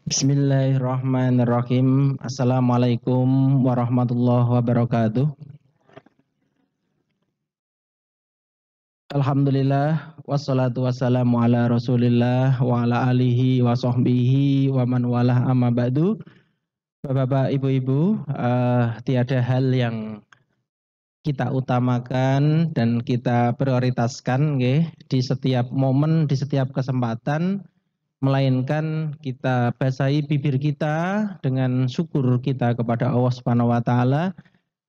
Bismillahirrahmanirrahim. Assalamualaikum warahmatullahi wabarakatuh. Alhamdulillah wassalatu wassalamu ala Rasulillah wa ala alihi wa sahbihi wa man walah amma ba'du. Bapak-bapak, ibu-ibu, tiada hal yang kita utamakan dan kita prioritaskan di setiap momen, di setiap kesempatan, melainkan kita basahi bibir kita dengan syukur kita kepada Allah Subhanahu wa taala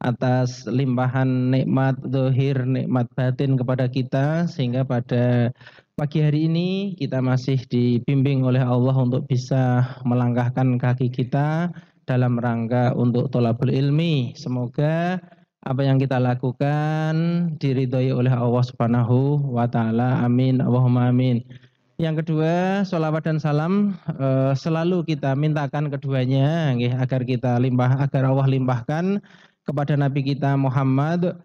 atas limpahan nikmat zahir, nikmat batin kepada kita, sehingga pada pagi hari ini kita masih dibimbing oleh Allah untuk bisa melangkahkan kaki kita dalam rangka untuk thalabul ilmi. Semoga apa yang kita lakukan diridhoi oleh Allah Subhanahu wa taala. Amin. Allahumma amin. Yang kedua, sholawat dan salam selalu kita mintakan keduanya agar Allah limpahkan kepada Nabi kita Muhammad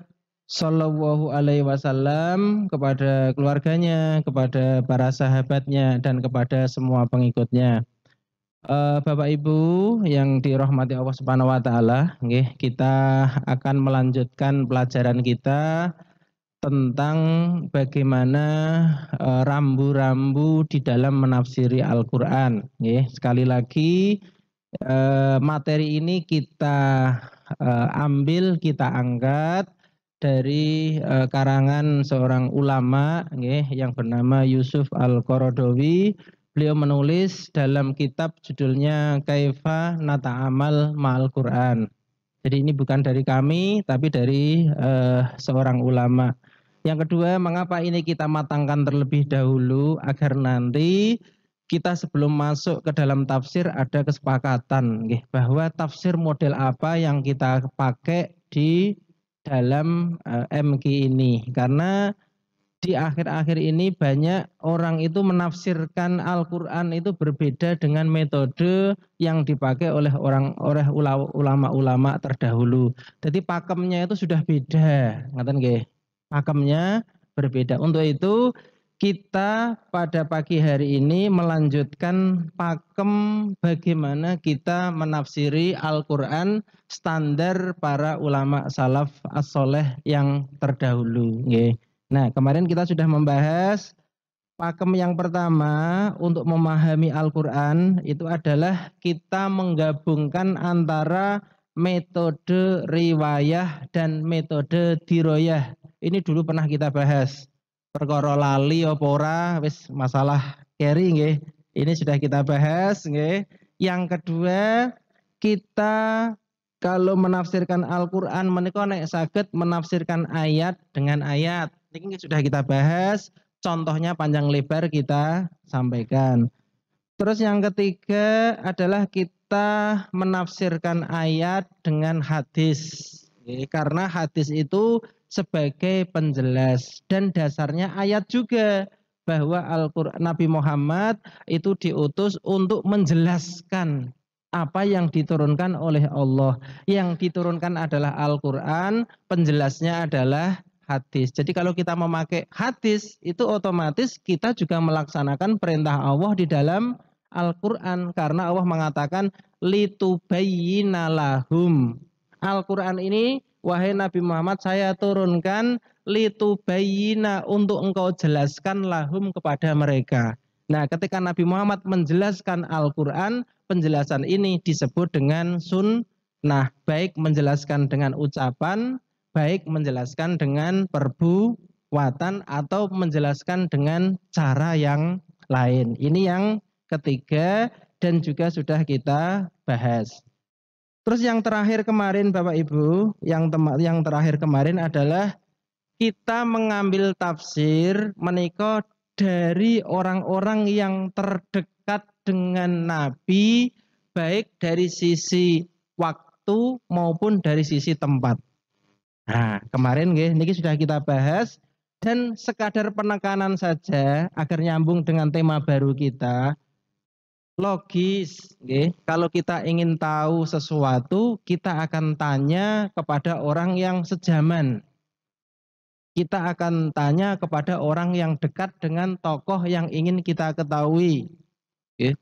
Sallallahu Alaihi Wasallam, kepada keluarganya, kepada para sahabatnya, dan kepada semua pengikutnya. Bapak Ibu yang dirahmati Allah Subhanahu Wa Taala, kita akan melanjutkan pelajaran kita tentang bagaimana rambu-rambu di dalam menafsiri Al-Quran. Sekali lagi materi ini kita ambil, kita angkat dari karangan seorang ulama yang bernama Yusuf Al-Qaradawi. Beliau menulis dalam kitab judulnya Kaifa Nata'amal Ma'al Quran. Jadi ini bukan dari kami, tapi dari seorang ulama. Yang kedua, mengapa ini kita matangkan terlebih dahulu agar nanti kita sebelum masuk ke dalam tafsir ada kesepakatan bahwa tafsir model apa yang kita pakai di dalam MQ ini. Karena di akhir-akhir ini banyak orang itu menafsirkan Al-Quran itu berbeda dengan metode yang dipakai oleh ulama-ulama terdahulu. Jadi pakemnya itu sudah beda, ngaten nggih. Pakemnya berbeda. Untuk itu kita pada pagi hari ini melanjutkan pakem bagaimana kita menafsiri Al-Quran standar para ulama salaf as-soleh yang terdahulu. Nah, kemarin kita sudah membahas pakem yang pertama untuk memahami Al-Quran itu adalah kita menggabungkan antara metode riwayah dan metode diroyah. Ini dulu pernah kita bahas. Perkara lali apa ora, wis masalah carry nggih. Ini sudah kita bahas nggih. Yang kedua, kita kalau menafsirkan Al-Quran menika nek saged menafsirkan ayat dengan ayat. Ini sudah kita bahas, contohnya panjang lebar kita sampaikan. Terus yang ketiga adalah kita menafsirkan ayat dengan hadis. Karena hadis itu sebagai penjelas dan dasarnya ayat juga bahwa Al-Quran Nabi Muhammad itu diutus untuk menjelaskan apa yang diturunkan oleh Allah. Yang diturunkan adalah Al-Quran, penjelasnya adalah hadis. Jadi kalau kita memakai hadis itu otomatis kita juga melaksanakan perintah Allah di dalam Al-Quran. Karena Allah mengatakan litubayyina lahum. Al-Quran ini wahai Nabi Muhammad saya turunkan litubayyina untuk engkau jelaskan lahum kepada mereka. Nah ketika Nabi Muhammad menjelaskan Al-Quran, penjelasan ini disebut dengan sunnah. Baik menjelaskan dengan ucapan, baik menjelaskan dengan perbuatan atau menjelaskan dengan cara yang lain. Ini yang ketiga dan juga sudah kita bahas. Terus yang terakhir kemarin Bapak Ibu, yang terakhir kemarin adalah kita mengambil tafsir menika dari orang-orang yang terdekat dengan Nabi, baik dari sisi waktu maupun dari sisi tempat. Nah, kemarin niki sudah kita bahas dan sekadar penekanan saja agar nyambung dengan tema baru kita. Logis, kalau kita ingin tahu sesuatu, kita akan tanya kepada orang yang sejaman. Kita akan tanya kepada orang yang dekat dengan tokoh yang ingin kita ketahui.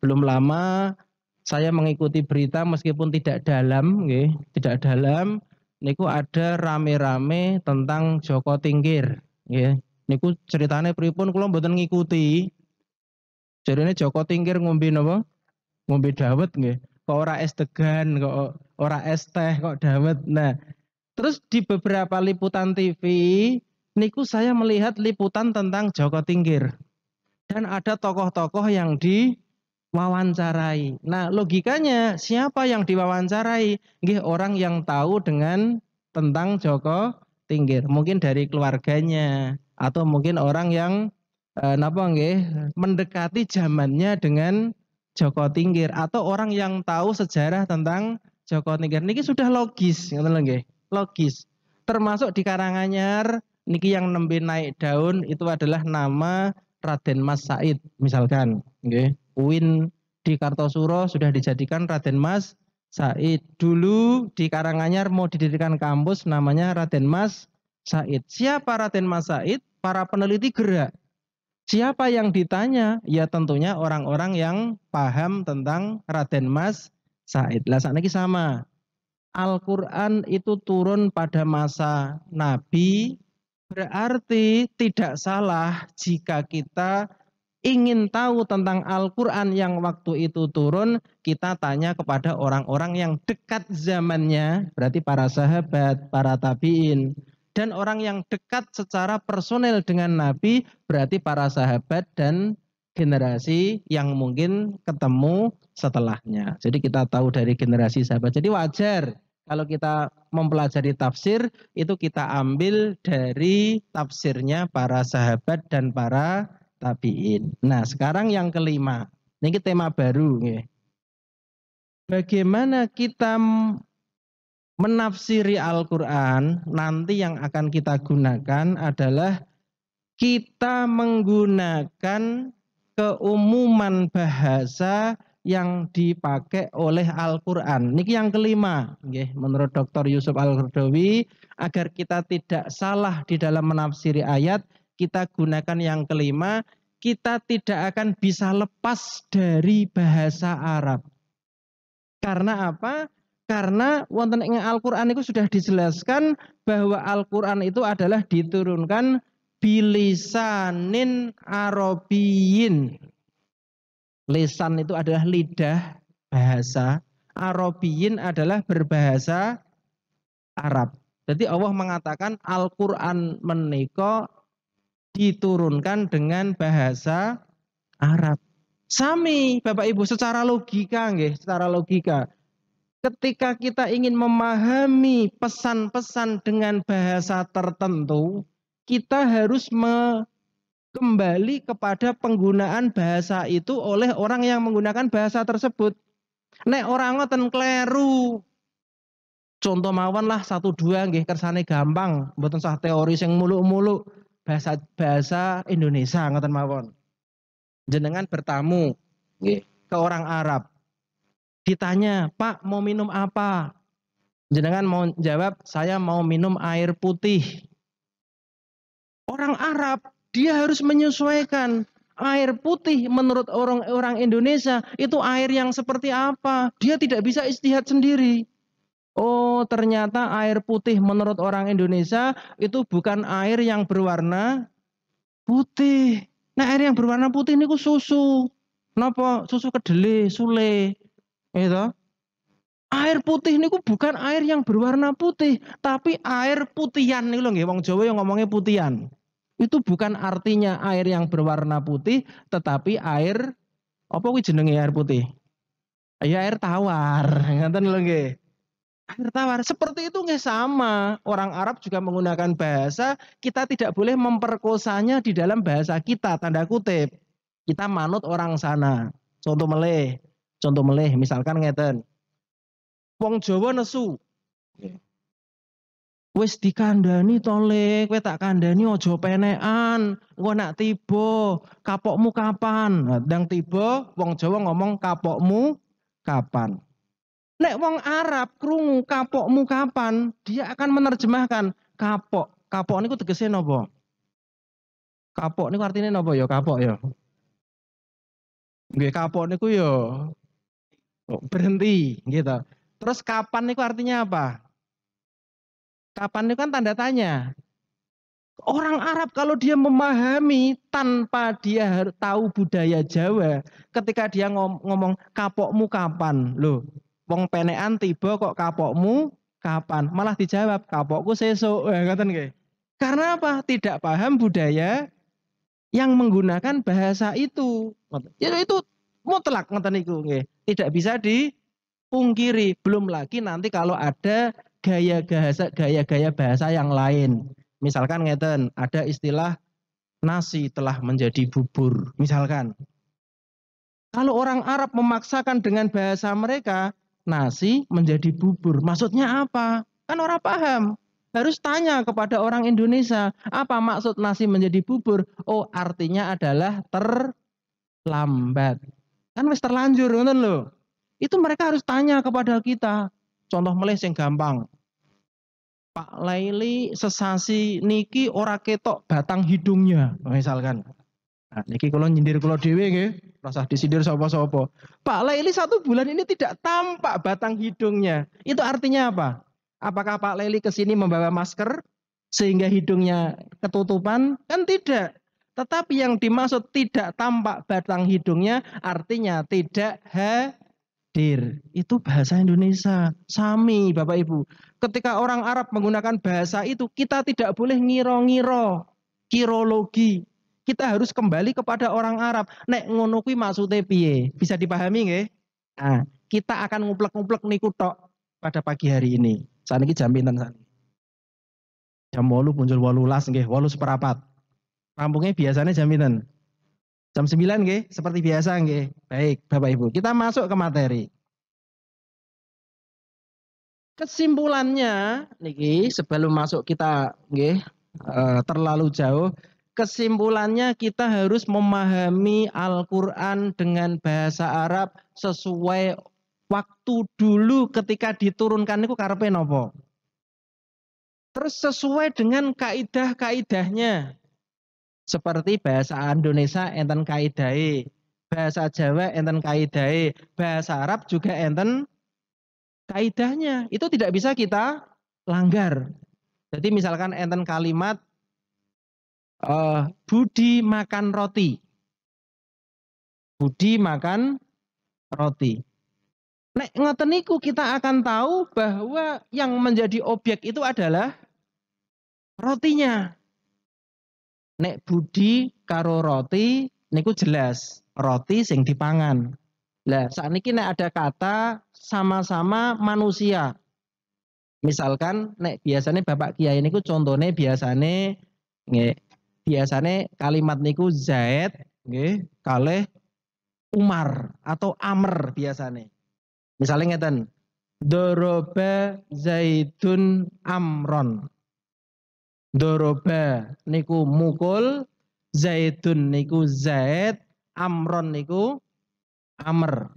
Belum lama saya mengikuti berita meskipun tidak dalam, nggih, tidak dalam, niku ada rame-rame tentang Joko Tingkir, nggih. Niku ceritane pripun kula mboten ngikuti. Jarine Joko Tingkir ngombe napa? Ngombe dawet nggih. Kok ora es degan, kok ora es teh, kok dawet. Nah, terus di beberapa liputan TV niku saya melihat liputan tentang Joko Tingkir. Dan ada tokoh-tokoh yang diwawancarai. Nah, logikanya siapa yang diwawancarai? Nggih, orang yang tahu dengan tentang Joko Tingkir. Mungkin dari keluarganya atau mungkin orang yang napa nggih mendekati zamannya dengan Joko Tingkir atau orang yang tahu sejarah tentang Joko Tingkir. Niki sudah logis, ngoten lho nggih. Logis. Termasuk di Karanganyar niki yang nembe naik daun itu adalah nama Raden Mas Said misalkan, nggih. UIN di Kartosuro sudah dijadikan Raden Mas Said. Dulu di Karanganyar mau didirikan kampus namanya Raden Mas Said. Siapa Raden Mas Said? Para peneliti gerak. Siapa yang ditanya? Ya tentunya orang-orang yang paham tentang Raden Mas Said. Lah sakniki sama. Al-Qur'an itu turun pada masa Nabi, berarti tidak salah jika kita ingin tahu tentang Al-Quran yang waktu itu turun, kita tanya kepada orang-orang yang dekat zamannya, berarti para sahabat, para tabi'in. Dan orang yang dekat secara personel dengan Nabi, berarti para sahabat dan generasi yang mungkin ketemu setelahnya. Jadi kita tahu dari generasi sahabat. Jadi wajar kalau kita mempelajari tafsir, itu kita ambil dari tafsirnya para sahabat dan para tabiin. Nah, sekarang yang kelima. Ini tema baru. Bagaimana kita menafsiri Al-Quran? Nanti yang akan kita gunakan adalah kita menggunakan keumuman bahasa yang dipakai oleh Al-Quran. Ini yang kelima. Menurut Dr. Yusuf Al-Qaradawi, agar kita tidak salah di dalam menafsiri ayat, kita gunakan yang kelima, kita tidak akan bisa lepas dari bahasa Arab. Karena apa? Karena wonten ing Al-Qur'an itu sudah dijelaskan bahwa Al-Qur'an itu adalah diturunkan bilisanin Arabiyyin. Lisan itu adalah lidah, bahasa. Arabiyyin adalah berbahasa Arab. Jadi Allah mengatakan Al-Qur'an menika diturunkan dengan bahasa Arab. Sami Bapak Ibu secara logika nggih, secara logika. Ketika kita ingin memahami pesan-pesan dengan bahasa tertentu, kita harus kembali kepada penggunaan bahasa itu oleh orang yang menggunakan bahasa tersebut. Nek orang ngoten kleru. Contoh mawon lah 1 2 nggih kersane gampang, mboten sah teori sing muluk-muluk. Bahasa Indonesia ngoten mawon. Jenengan bertamu nggih ke orang Arab. Ditanya, "Pak, mau minum apa?" Jenengan mau jawab, "Saya mau minum air putih." Orang Arab dia harus menyesuaikan air putih menurut orang Indonesia itu air yang seperti apa. Dia tidak bisa ijtihad sendiri. Oh, ternyata air putih menurut orang Indonesia itu bukan air yang berwarna putih. Nah, air yang berwarna putih ini susu. Napa? Susu kedelai, sule. Gitu. Air putih ini bukan air yang berwarna putih, tapi air putihan nih loh, wong Jawa yang ngomongnya putihan. Itu bukan artinya air yang berwarna putih, tetapi air apa kuwi jenenge air putih? Ya air tawar, ngoten lho nggih. Air tawar seperti itu nggih sama. Orang Arab juga menggunakan bahasa, kita tidak boleh memperkosanya di dalam bahasa kita, tanda kutip. Kita manut orang sana. Contoh meleh, misalkan ngeten. Wong Jawa nesu. Wis dikandani to Le, kowe tak kandhani aja penekan. Engko nak tiba, kapokmu kapan? Nah, ndang tiba wong Jawa ngomong kapokmu kapan. Nek wong Arab krungu kapokmu kapan, dia akan menerjemahkan kapok. Kapok niku tegese napa? Kapok niku artine napa ya kapok ya? Nggih kapok niku ya berhenti gitu. Terus kapan itu artinya apa? Kapan itu kan tanda tanya. Orang Arab kalau dia memahami tanpa dia harus tahu budaya Jawa, ketika dia ngomong kapokmu kapan, loh, wong penekan tiba kok kapokmu kapan, malah dijawab kapokku sesuk, ngoten nggih. Karena apa? Tidak paham budaya yang menggunakan bahasa itu. Itu mutlak ngoten niku nggih. Tidak bisa dipungkiri. Belum lagi nanti kalau ada gaya-gaya bahasa yang lain. Misalkan ngeten, ada istilah nasi telah menjadi bubur. Misalkan. Kalau orang Arab memaksakan dengan bahasa mereka, nasi menjadi bubur. Maksudnya apa? Kan orang paham. Harus tanya kepada orang Indonesia, apa maksud nasi menjadi bubur? Oh, artinya adalah terlambat. Kan wis terlanjur, ngoten lho. Itu mereka harus tanya kepada kita. Contoh meleh yang gampang. Pak Laili sesasi niki ora ketok batang hidungnya, misalkan. Nah, niki kalau nyindir kalau dewe nggih, rasa disindir sapa-sapa. Pak Laili 1 bulan ini tidak tampak batang hidungnya. Itu artinya apa? Apakah Pak Laili ke sini membawa masker sehingga hidungnya ketutupan? Kan tidak. Tetapi yang dimaksud tidak tampak batang hidungnya artinya tidak hadir. Itu bahasa Indonesia. Sami Bapak Ibu. Ketika orang Arab menggunakan bahasa itu, kita tidak boleh ngiro-ngiro. Kirologi. Kita harus kembali kepada orang Arab. Nek ngono kuwi maksude piye? Bisa dipahami nggih? Nah, kita akan nguplek-nguplek niku tok pada pagi hari ini. Saat ini jam pinten sakniki? Jam 8 muncul 18 nggih, 8:04. Rampungnya biasanya jam pinten? Jam 9 nggih, seperti biasa nggih. Baik, Bapak Ibu, kita masuk ke materi. Kesimpulannya niki sebelum masuk kita nggih terlalu jauh, kesimpulannya kita harus memahami Al-Qur'an dengan bahasa Arab sesuai waktu dulu ketika diturunkan niku karepe napa. Terus sesuai dengan kaidah-kaidahnya. Seperti bahasa Indonesia enten kaidahe, bahasa Jawa enten kaidahe, bahasa Arab juga enten kaidahnya. Itu tidak bisa kita langgar. Jadi misalkan enten kalimat Budi makan roti. Budi makan roti. Nek ngoten niku kita akan tahu bahwa yang menjadi objek itu adalah rotinya. Nek Budi karo roti niku jelas roti sing dipangan. Lah sakniki nek ada kata sama-sama manusia. Misalkan nek biasanya Bapak Kiai niku contohnya biasanya nggih biasanya kalimat niku Zaid nggih kalih Umar atau Amr biasanya. Misalnya ngeten, Doroba Zaidun Amron. Doroba niku mukul, Zaidun niku Zaid, Amron niku Amr.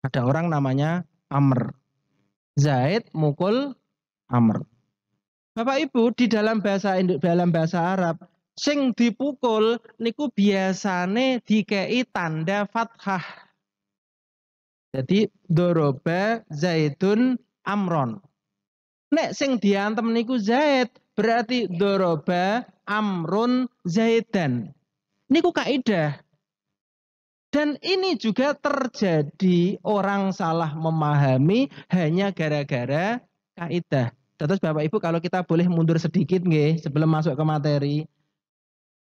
Ada orang namanya Amr. Zaid mukul Amr. Bapak Ibu di dalam bahasa Arab sing dipukul niku biasane dikei tanda fathah. Jadi doroba Zaidun Amron. Nek sing diantem niku Zaid berarti doroba Amrun Zaidan. Niku kaidah. Dan ini juga terjadi orang salah memahami hanya gara-gara kaidah. Terus Bapak Ibu kalau kita boleh mundur sedikit nggih sebelum masuk ke materi.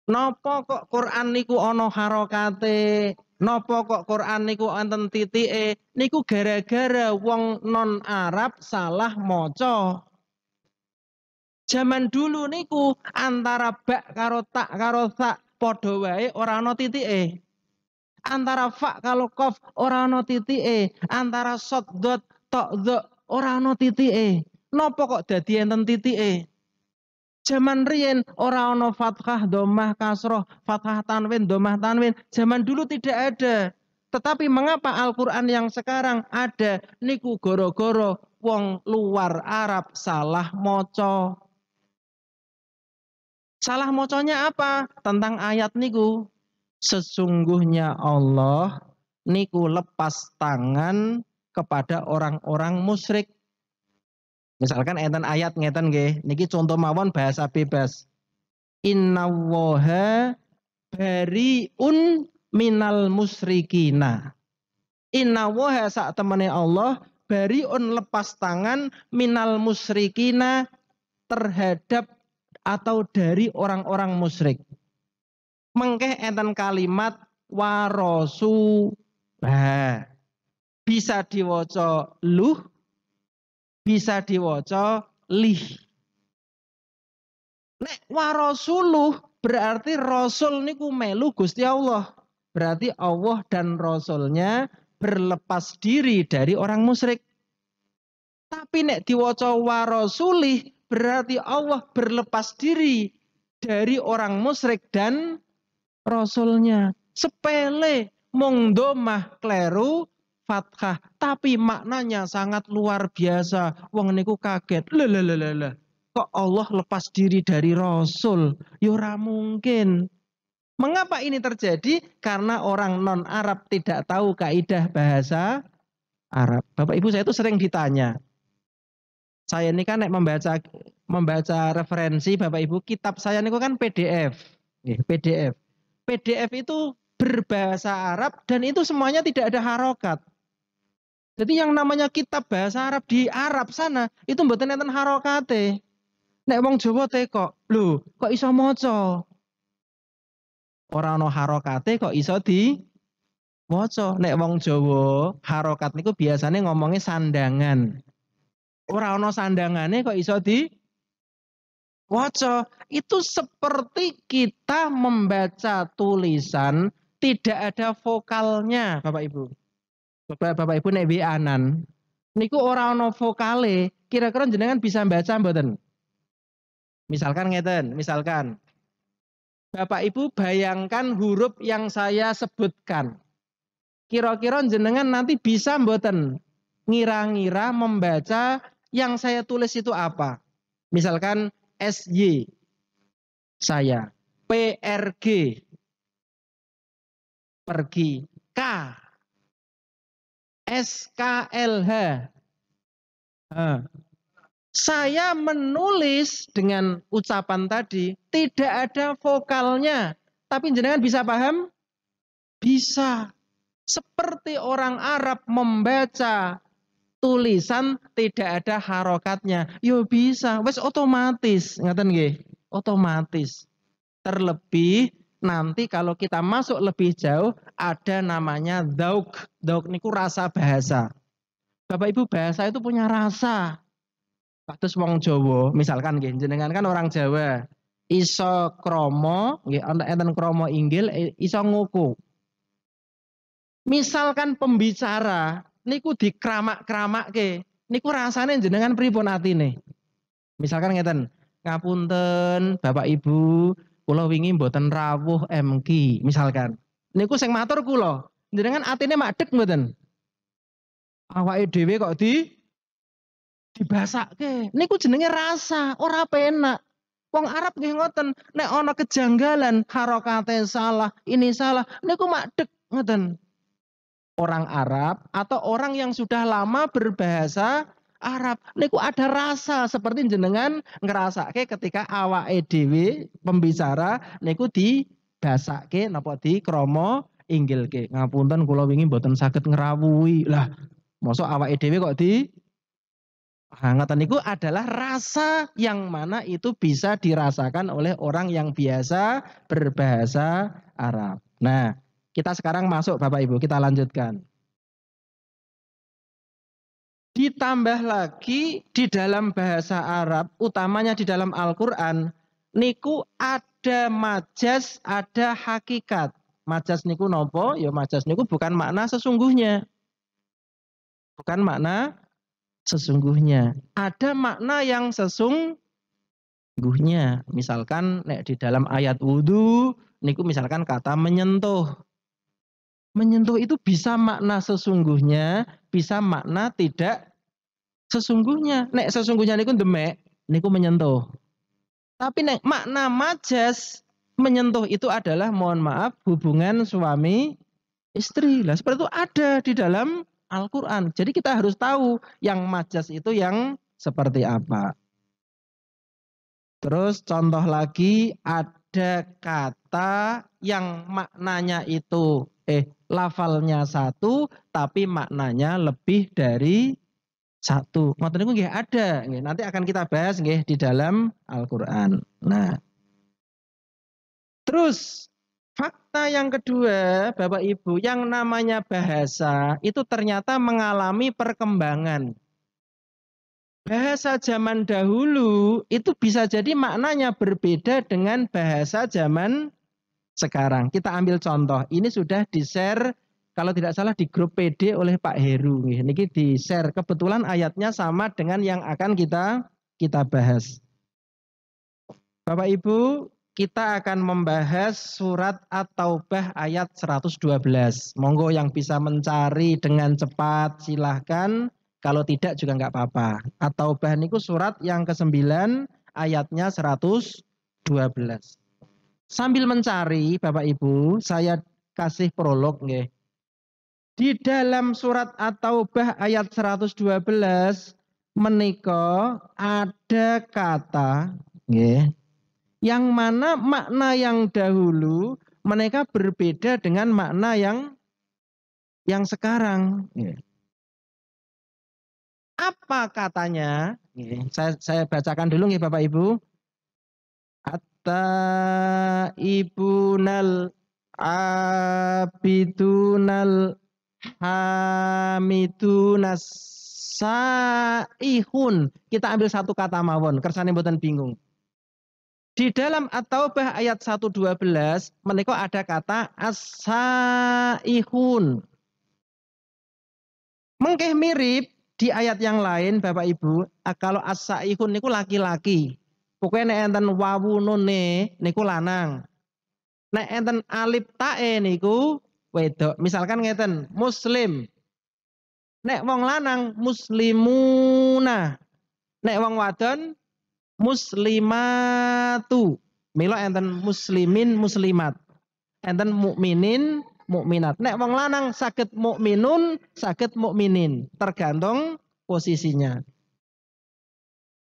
Napa kok Quran niku ana harokate? Napa kok Quran niku enten titike? Niku gara-gara wong non Arab salah maca. Zaman dulu niku antara bak karo tak karo sak padha wae ora ana titike. Antara fa kalau kof ora ana titike, antara sod dot tok dot ora ana titike. Napa kok dadi enten titike? Zaman riyen ora ana fathah, dhammah, kasroh, fathah tanwin, dhammah tanwin. Zaman dulu tidak ada. Tetapi mengapa Al-Qur'an yang sekarang ada? Niku goro-goro wong luar Arab salah maca. Salah mocanya apa? Tentang ayat niku. Sesungguhnya Allah niku lepas tangan kepada orang-orang musyrik. Misalkan enten ayat ngeten nggih, niki contoh mawon bahasa bebas. Innallaha bariun minal musyrikina. Innallaha sak temene Allah bariun lepas tangan minal musyrikina terhadap atau dari orang-orang musyrik. Mengkeh enten kalimat warosu. Nah, bisa diwaca luh, bisa diwaca lih. Nek warasuluh berarti rasul niku melu Gusti Allah. Berarti Allah dan rasulnya berlepas diri dari orang musyrik. Tapi nek diwaca warasulih berarti Allah berlepas diri dari orang musyrik dan rasulnya. Sepele, mung domah kleru fathah, tapi maknanya sangat luar biasa. Wong niku kaget. Lelelelele. Kok Allah lepas diri dari rasul? Ya ora mungkin. Mengapa ini terjadi? Karena orang non Arab tidak tahu kaidah bahasa Arab. Bapak Ibu, saya itu sering ditanya. Saya ini kan membaca referensi Bapak Ibu, kitab saya ini kan PDF. PDF. PDF itu berbahasa Arab dan itu semuanya tidak ada harokat. Jadi yang namanya kitab bahasa Arab di Arab sana itu mboten enten harokate. Nek wong Jawa teko, lho kok iso maca? Ora ana harokate kok iso di maca. Nek wong Jawa harokat niku biasanya ngomongnya sandangan. Ora ana sandangane kok iso di maca. Itu seperti kita membaca tulisan tidak ada vokalnya, Bapak Ibu. Bapak Ibu nek anan niku ora ana vokale, kira-kira jenengan bisa baca mboten? Misalkan ngeten, misalkan Bapak Ibu bayangkan huruf yang saya sebutkan. Kira-kira jenengan nanti bisa mboten ngira-ngira membaca yang saya tulis itu apa? Misalkan SY saya, PRG pergi, K SKLH. Saya menulis dengan ucapan tadi tidak ada vokalnya, tapi jenengan bisa paham? Bisa. Seperti orang Arab membaca tulisan tidak ada harokatnya. Yo bisa, wes otomatis, ngaten nggih? Otomatis. Terlebih nanti kalau kita masuk lebih jauh ada namanya dzauk. Dzauk niku rasa bahasa. Bapak Ibu, bahasa itu punya rasa. Kados wong Jawa, misalkan nggih, jenengan kan orang Jawa. Iso kromo, nggih enten kromo inggil, iso nguku. Misalkan pembicara niku dikramak-kramakke, niku rasane jenengan pripun atine? Misalkan ngeten, ngapunten Bapak Ibu, kula wingi mboten rawuh MK, misalkan. Niku sing matur kula, jenengan atine madhek mboten? Awake dhewe kok dibasake. Niku jenenge rasa, ora penak. Wong Arab nggih ngoten, nek ana kejanggalan, harokate salah, ini salah, niku madhek ngoten. Orang Arab atau orang yang sudah lama berbahasa Arab, niku ada rasa seperti jenengan ngerasake ketika awake dhewe pembicara niku dibasake napa dikromo inggilke. Ngapunten kula wingi mboten saged ngrawuhi. Lah, mosok awake dhewe kok ngoten niku adalah rasa yang mana itu bisa dirasakan oleh orang yang biasa berbahasa Arab. Nah, kita sekarang masuk Bapak Ibu, kita lanjutkan. Ditambah lagi di dalam bahasa Arab, utamanya di dalam Al-Quran, niku ada majas, ada hakikat. Majas niku nopo? Ya majas niku bukan makna sesungguhnya. Bukan makna sesungguhnya. Ada makna yang sesungguhnya. Misalkan di dalam ayat wudhu, niku misalkan kata menyentuh. Menyentuh itu bisa makna sesungguhnya, bisa makna tidak sesungguhnya. Nek sesungguhnya niku demek, niku menyentuh. Tapi nek makna majas, menyentuh itu adalah mohon maaf hubungan suami istri. Lah seperti itu ada di dalam Al-Quran. Jadi kita harus tahu yang majas itu yang seperti apa. Terus contoh lagi ada kata yang maknanya itu lafalnya satu tapi maknanya lebih dari satu. Ngoten niku nggih ada, nggih. Nanti akan kita bahas nggih di dalam Al-Qur'an. Nah, terus fakta yang kedua, Bapak Ibu, yang namanya bahasa itu ternyata mengalami perkembangan. Bahasa zaman dahulu itu bisa jadi maknanya berbeda dengan bahasa zaman sekarang. Kita ambil contoh, ini sudah di-share kalau tidak salah di grup PD oleh Pak Heru. Ini di-share, kebetulan ayatnya sama dengan yang akan kita bahas. Bapak Ibu, kita akan membahas surat At-Taubah ayat 112. Monggo yang bisa mencari dengan cepat silahkan. Kalau tidak juga nggak apa-apa. At-Taubah niku surat yang ke-9 ayatnya 112. Sambil mencari Bapak Ibu, saya kasih prolog nggih. Di dalam surat At-Taubah ayat 112 menika ada kata nggih, yang mana makna yang dahulu mereka berbeda dengan makna yang sekarang. Apa katanya? Saya bacakan dulu nih Bapak Ibu. At-taibunal abidunal hamidunas saihun. Kita ambil satu kata mawon, kersane mboten bingung. Di dalam At-Taubah ayat 112 menika ada kata as-saihun. Mengkeh mirip di ayat yang lain Bapak Ibu, kalau as-saihun niku laki-laki. Pokoknya nek enten wawu nune niku lanang. Nek enten alif tae niku wedok. Misalkan ngeten, muslim. Nek wong lanang muslimuna. Nek wong wadon muslimatu. Mila enten muslimin muslimat. Enten mukminin mukminat. Nek wong lanang saged mukminun, saged mukminin, tergantung posisinya.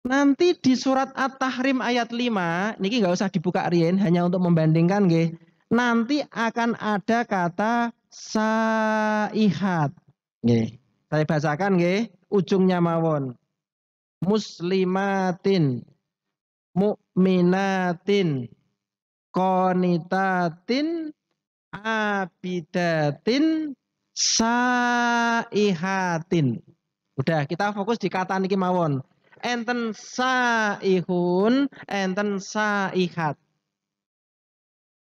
Nanti di surat At-Tahrim ayat 5, niki nggak usah dibuka rien, hanya untuk membandingkan nggih. Nanti akan ada kata saihat. Nggih. Saya bacakan nggih, ujungnya mawon. Muslimatin, mukminatin, qonitatin, abidatin, saihatin. Udah, kita fokus di kata niki mawon. Enten saihun, enten saihat.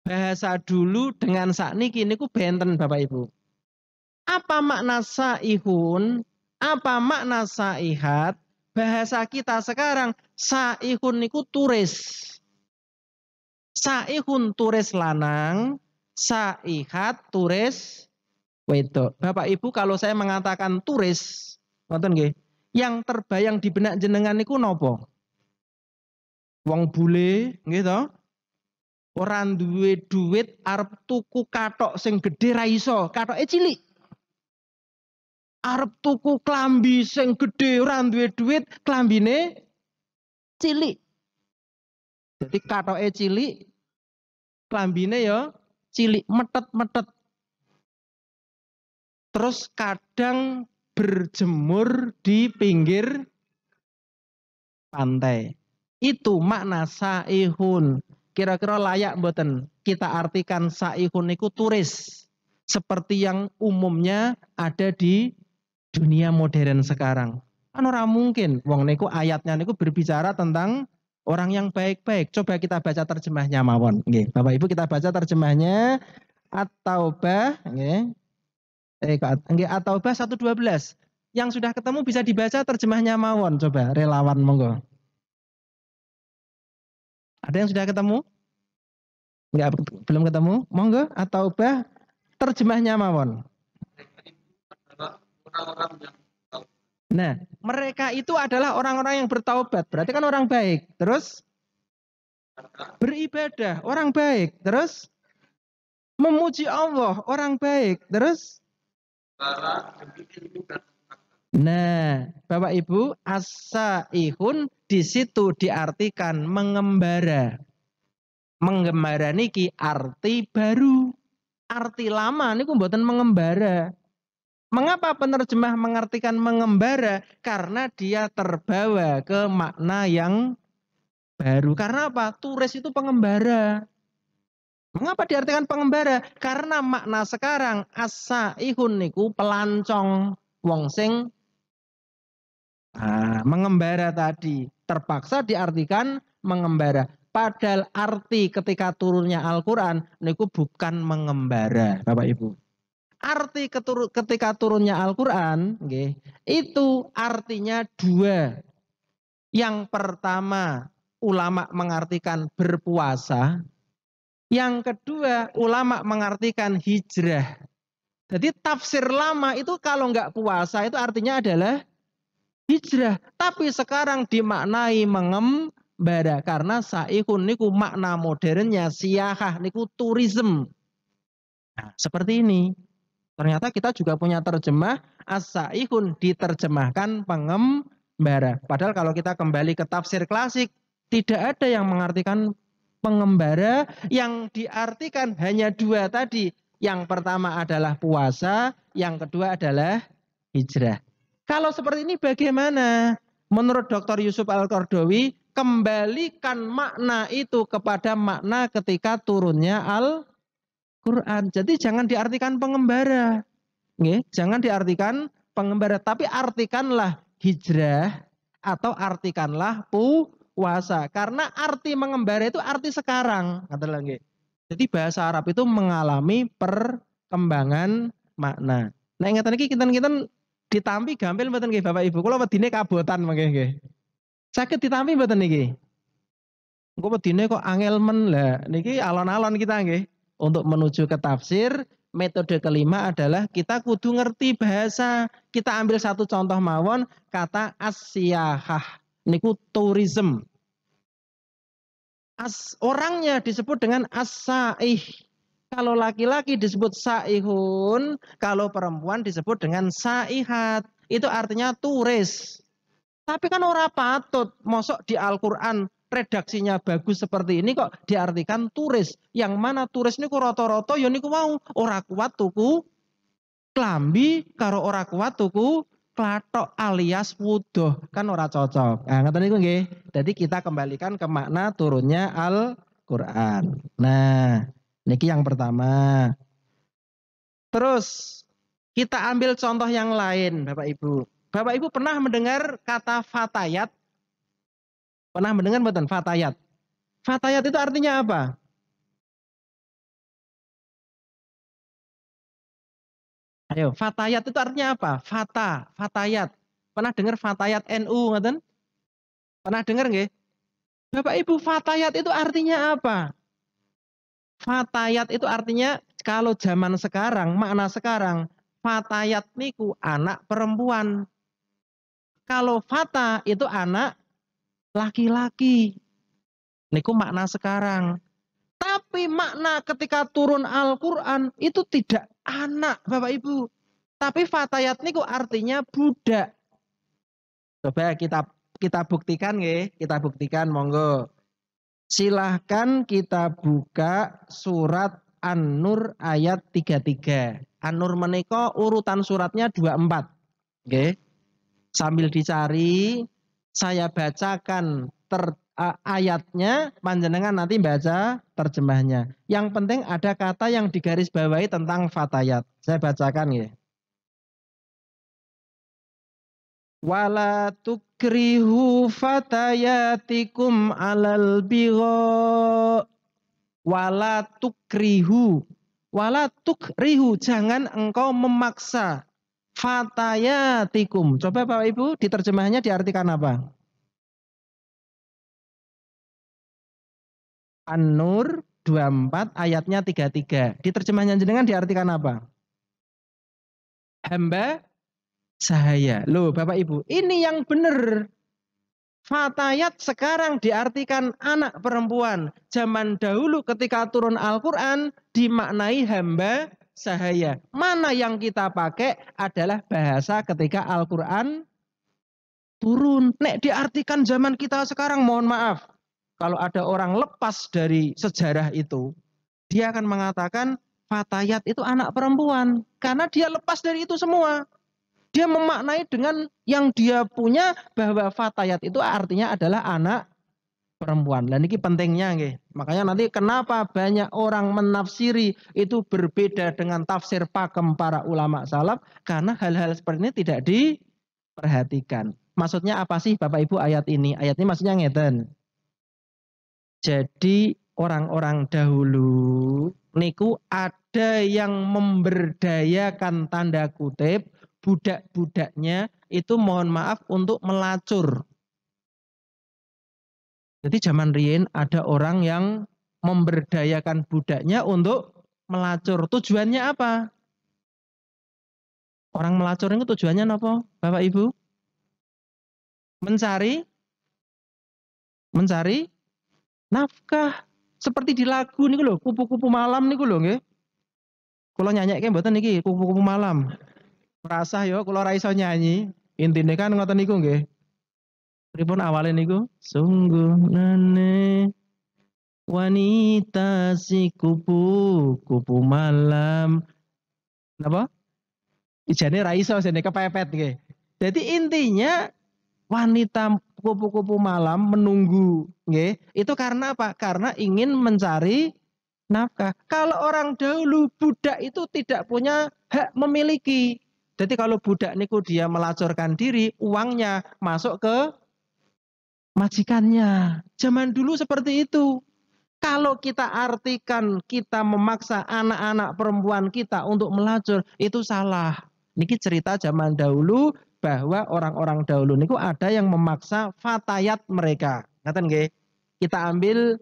Bahasa dulu dengan sakniki niku benten Bapak Ibu. Apa makna saihun? Apa makna saihat? Bahasa kita sekarang saihun niku turis. Saihun turis lanang, saihat turis wedok. Bapak Ibu kalau saya mengatakan turis, ngoten nggih, yang terbayang di benak jenengan niku nopo? Wong bule, nggih to? Ora duwe duit arep tuku kathok sing gedhe ra iso, kathoke cilik. Arep tuku klambi sing gedhe ora duwe duit, klambine cilik. Jadi kathoke cilik, klambine ya cilik, metet-metet. Terus kadang berjemur di pinggir pantai. Itu makna saihun. Kira-kira layak mboten kita artikan saihun niku turis. Seperti yang umumnya ada di dunia modern sekarang. Kan ora mungkin wong niku ayatnya niku berbicara tentang orang yang baik-baik. Coba kita baca terjemahnya mawon. Nggih, Bapak Ibu kita baca terjemahnya At-Taubah nggih. Nggih At-Taubah 112. Yang sudah ketemu bisa dibaca terjemahnya mawon, coba relawan monggo. Ada yang sudah ketemu? Enggak, belum ketemu? Monggo At-Taubah terjemahnya mawon. Nah, mereka itu adalah orang-orang yang bertaubat. Berarti kan orang baik. Terus beribadah, orang baik. Terus Memuji Allah, orang baik. Terus? Nah, Bapak Ibu, as-saihun di situ diartikan mengembara. Mengembara niki arti baru. Arti lama niku mboten mengembara. Mengapa penerjemah mengartikan mengembara? Karena dia terbawa ke makna yang baru. Karena apa? Turis itu pengembara. Mengapa diartikan pengembara? Karena makna sekarang as-saihun niku pelancong, wong sing mengembara tadi. Terpaksa diartikan mengembara. Padahal arti ketika turunnya Al-Quran niku bukan mengembara, Bapak Ibu. Arti ketika turunnya Al-Quran itu artinya dua. Yang pertama, ulama mengartikan berpuasa. Yang kedua, ulama mengartikan hijrah. Jadi tafsir lama itu kalau nggak puasa itu artinya adalah hijrah. Tapi sekarang dimaknai mengembara. Karena saihun niku makna modernnya siyahah niku tourism. Nah, seperti ini. Ternyata kita juga punya terjemah as-saihun diterjemahkan pengembara. Padahal kalau kita kembali ke tafsir klasik tidak ada yang mengartikan pengembara, yang diartikan hanya dua tadi. Yang pertama adalah puasa, yang kedua adalah hijrah. Kalau seperti ini bagaimana? Menurut Dr. Yusuf Al-Qardawi, kembalikan makna itu kepada makna ketika turunnya Al-Quran. Jadi jangan diartikan pengembara. Jangan diartikan pengembara, tapi artikanlah hijrah atau artikanlah puasa. Karena arti mengembara itu arti sekarang. Jadi bahasa Arab itu mengalami perkembangan makna. Nah ingatan ini kita ditampi gampil mboten nggih Bapak Ibu. Kula wedine kabotan mangke nggih. Saged ditampi mboten niki? Engko wedine kok angel men lah. Niki alon-alon kita nggih. Untuk menuju ke tafsir, metode kelima adalah kita kudu ngerti bahasa. Kita ambil satu contoh mawon, kata as-siyahah. Niku tourism. Orangnya disebut dengan as-saih. Kalau laki-laki disebut saihun, kalau perempuan disebut dengan saihat. Itu artinya turis. Tapi kan ora patut, mosok di Al-Quran redaksinya bagus seperti ini kok diartikan turis. Yang mana turis niku roto-roto ya niku mau ora kuat tuku klambi karo ora kuat tuku klathok alias wudoh, kan ora cocok. Nah, ngoten niku nggih. Jadi kita kembalikan ke makna turunnya Al-Qur'an. Nah, niki yang pertama. Terus kita ambil contoh yang lain, Bapak Ibu. Bapak Ibu pernah mendengar kata fatayat? Pernah mendengar mboten fatayat? Fatayat itu artinya apa? Ayo, fatayat itu artinya apa? Fatayat. Pernah dengar fatayat NU ngoten? Pernah dengar nggih? Bapak Ibu, fatayat itu artinya apa? Fatayat itu artinya kalau zaman sekarang, makna sekarang, fatayat niku anak perempuan. Kalau fata itu anak laki-laki. Niku makna sekarang. Tapi makna ketika turun Al-Quran itu tidak anak, Bapak Ibu. Tapi fatayat niku artinya budak. Coba kita buktikan ya, kita buktikan monggo. Silahkan kita buka surat An-Nur ayat 33. An-Nur menika urutan suratnya 24. Oke. Sambil dicari, saya bacakan ayatnya, panjenengan nanti baca terjemahnya. Yang penting ada kata yang digarisbawahi tentang fatayat. Saya bacakan ya. Wala tukrihu fatayatikum alal bigha. Wala tukrihu. Wala tukrihu, jangan engkau memaksa fatayatikum. Coba Bapak Ibu diterjemahnya diartikan apa? An-Nur 24 ayatnya 33. Diterjemahnya jenengan diartikan apa? Hamba sahaya. Loh Bapak Ibu, ini yang benar. Fatayat sekarang diartikan anak perempuan. Zaman dahulu ketika turun Al-Quran, dimaknai hamba sahaya. Mana yang kita pakai adalah bahasa ketika Al-Quran turun. Nek diartikan zaman kita sekarang, mohon maaf. Kalau ada orang lepas dari sejarah itu, dia akan mengatakan fatayat itu anak perempuan. Karena dia lepas dari itu semua. Dia memaknai dengan yang dia punya bahwa fatayat itu artinya adalah anak perempuan. Dan ini pentingnya nggih. Makanya nanti kenapa banyak orang menafsiri itu berbeda dengan tafsir pakem para ulama salaf karena hal-hal seperti ini tidak diperhatikan. Maksudnya apa sih Bapak Ibu ayat ini? Ayat ini maksudnya ngeten. Jadi orang-orang dahulu niku ada yang memberdayakan tanda kutip budak-budaknya itu mohon maaf untuk melacur. Jadi zaman riyen ada orang yang memberdayakan budaknya untuk melacur. Tujuannya apa? Orang melacur itu tujuannya apa? Bapak Ibu? Mencari nafkah. Seperti di lagu niku lho, kupu-kupu malam niku lho nggih. Kula nyanyikke mboten niki kupu-kupu malam. Merasa yo kula ora iso nyanyi. Intine kan ngoten niku nggih. Pripun awale niku? Sungguh nane wanita si kupu-kupu malam. Napa? Ijane ra iso sene kepepet nggih. Jadi intinya wanita kupu-kupu malam menunggu nggih. Itu karena apa? Karena ingin mencari nafkah. Kalau orang dahulu budak itu tidak punya hak memiliki. Jadi kalau budak niku dia melacurkan diri, uangnya masuk ke majikannya. Zaman dulu seperti itu. Kalau kita artikan kita memaksa anak-anak perempuan kita untuk melacur, itu salah. Niki cerita zaman dahulu bahwa orang-orang dahulu niku ada yang memaksa fatayat mereka. Ngaten nggih? Kita ambil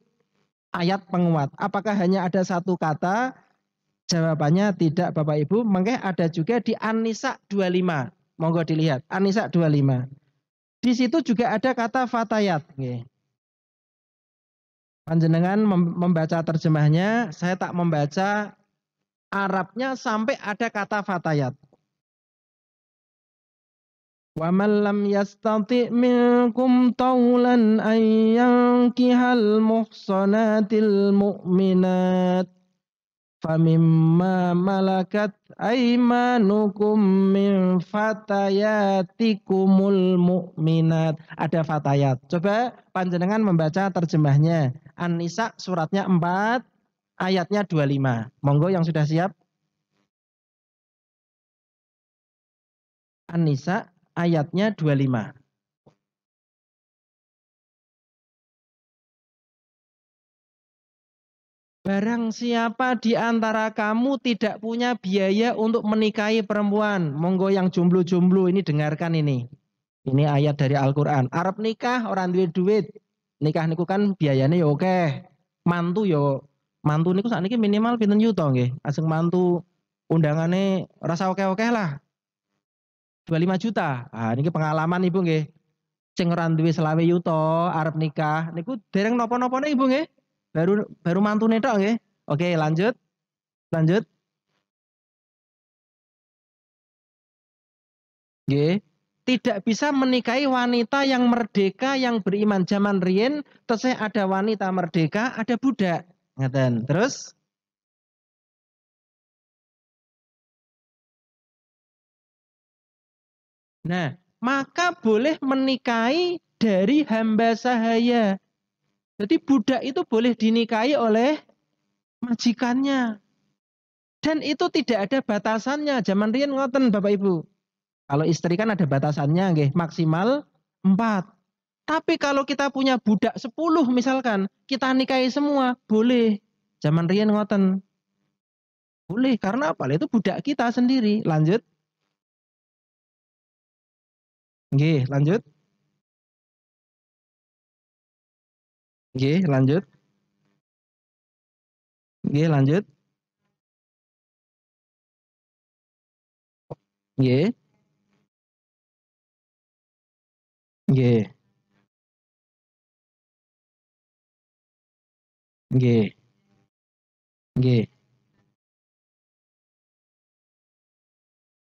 ayat penguat. Apakah hanya ada satu kata? Jawabannya tidak Bapak Ibu. Mungkin ada juga di An-Nisa 25. Monggo dilihat. An-Nisa 25. Di situ juga ada kata fatayat. Panjenengan membaca terjemahnya, saya tak membaca Arabnya sampai ada kata fatayat. Wa man lam yastati' minkum taulan an yankihal muhsanatil mu'minat famimma malakat aimanukum min fatayatikumul mu'minat. Ada fatayat. Coba panjenengan membaca terjemahnya. An-Nisa suratnya 4 ayatnya 25. Monggo yang sudah siap. An-Nisa ayatnya 25. Barang siapa di antara kamu tidak punya biaya untuk menikahi perempuan, monggo yang jomblo-jomblo ini dengarkan ini. Ini ayat dari Al-Quran. Arab nikah orang duit. Nikah niku kan biayanya ya oke. Mantu yo mantu niku sakniki minimal pinten yuta nggih. Asing mantu undangane rasa oke-oke lah. 25 juta. Ah niki pengalaman Ibu nggih. Sing ora duwe selawe yuta arep nikah niku dereng napa-napane Ibu nggih. Baru mantune tok nggih. Oke, lanjut. Lanjut. Nggih. Tidak bisa menikahi wanita yang merdeka yang beriman zaman riyen tesih ada wanita merdeka, ada budak. Ngaten. Terus nah, maka boleh menikahi dari hamba sahaya. Jadi budak itu boleh dinikahi oleh majikannya. Dan itu tidak ada batasannya. Zaman riyen ngoten Bapak Ibu. Kalau istri kan ada batasannya nggih, maksimal 4. Tapi kalau kita punya budak 10 misalkan, kita nikahi semua, boleh. Zaman riyen ngoten. Boleh karena apa? Itu budak kita sendiri. Lanjut. Nggih, lanjut. Nggih, lanjut. Nggih, lanjut. Nggih. Nggih. Nggih. Nggih.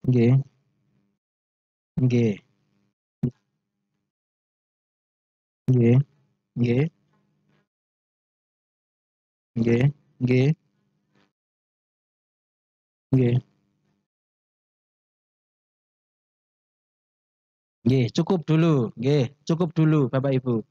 Nggih. Nggih. Nggih. Nggih. Nggih. Nggih. Nggih. Nggih, cukup dulu. Nggih, cukup dulu Bapak Ibu.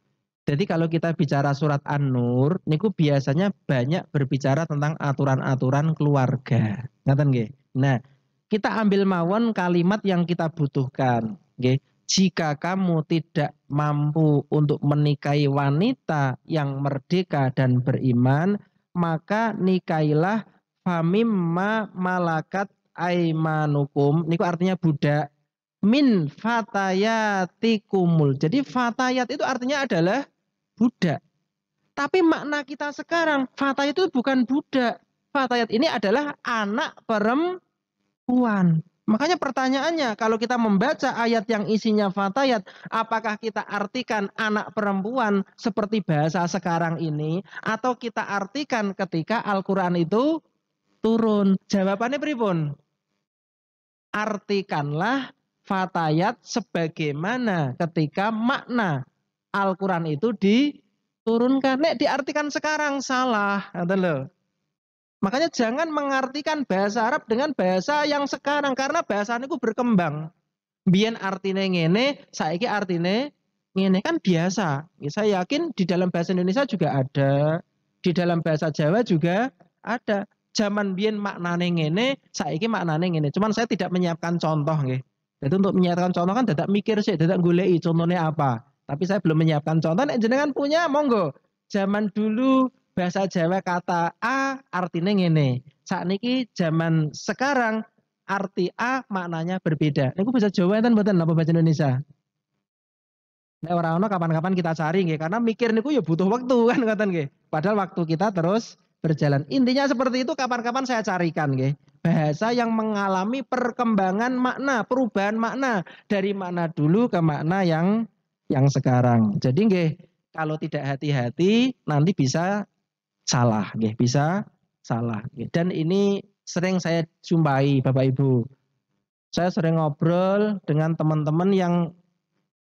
Jadi kalau kita bicara surat An-Nur, niku biasanya banyak berbicara tentang aturan-aturan keluarga. Ngaten nggih. Nah, kita ambil mawon kalimat yang kita butuhkan, nggih. Jika kamu tidak mampu untuk menikahi wanita yang merdeka dan beriman, maka nikahilah famimma malakat aimanukum. Niku artinya budak min fatayatikumul. Jadi fatayat itu artinya adalah budak. Tapi makna kita sekarang, fatayat itu bukan budak. Fatayat ini adalah anak perempuan. Makanya pertanyaannya, kalau kita membaca ayat yang isinya fatayat, apakah kita artikan anak perempuan seperti bahasa sekarang ini, atau kita artikan ketika Al-Quran itu turun? Jawabannya pripun? Artikanlah fatayat sebagaimana ketika makna Al-Quran itu diturunkan. Nek diartikan sekarang salah, loh. Makanya jangan mengartikan bahasa Arab dengan bahasa yang sekarang karena bahasa itu berkembang. Biyen artine ngene, saiki artine ngene kan biasa. Ya, saya yakin di dalam bahasa Indonesia juga ada, di dalam bahasa Jawa juga ada. Zaman biyen maknane ngene, saiki maknane ngene. Cuman saya tidak menyiapkan contoh nggih. Jadi untuk menyiapkan contoh kan dadak mikir sih, dadak goleki contohnya apa. Tapi saya belum menyiapkan contoh. Nek jenengan punya monggo. Zaman dulu bahasa Jawa kata A artinya ngene. Sakniki zaman sekarang arti A maknanya berbeda. Niku bahasa Jawa enten mboten apa bahasa Indonesia? Nek ora ono kapan-kapan kita cari nggih karena mikir niku ya butuh waktu kan ngoten nggih. Padahal waktu kita terus berjalan. Intinya seperti itu kapan-kapan saya carikan nggih. Bahasa yang mengalami perkembangan makna, perubahan makna dari makna dulu ke makna yang sekarang. Jadi nggih kalau tidak hati-hati nanti bisa salah nggih, bisa salah. Dan ini sering saya jumpai Bapak Ibu. Saya sering ngobrol dengan teman-teman yang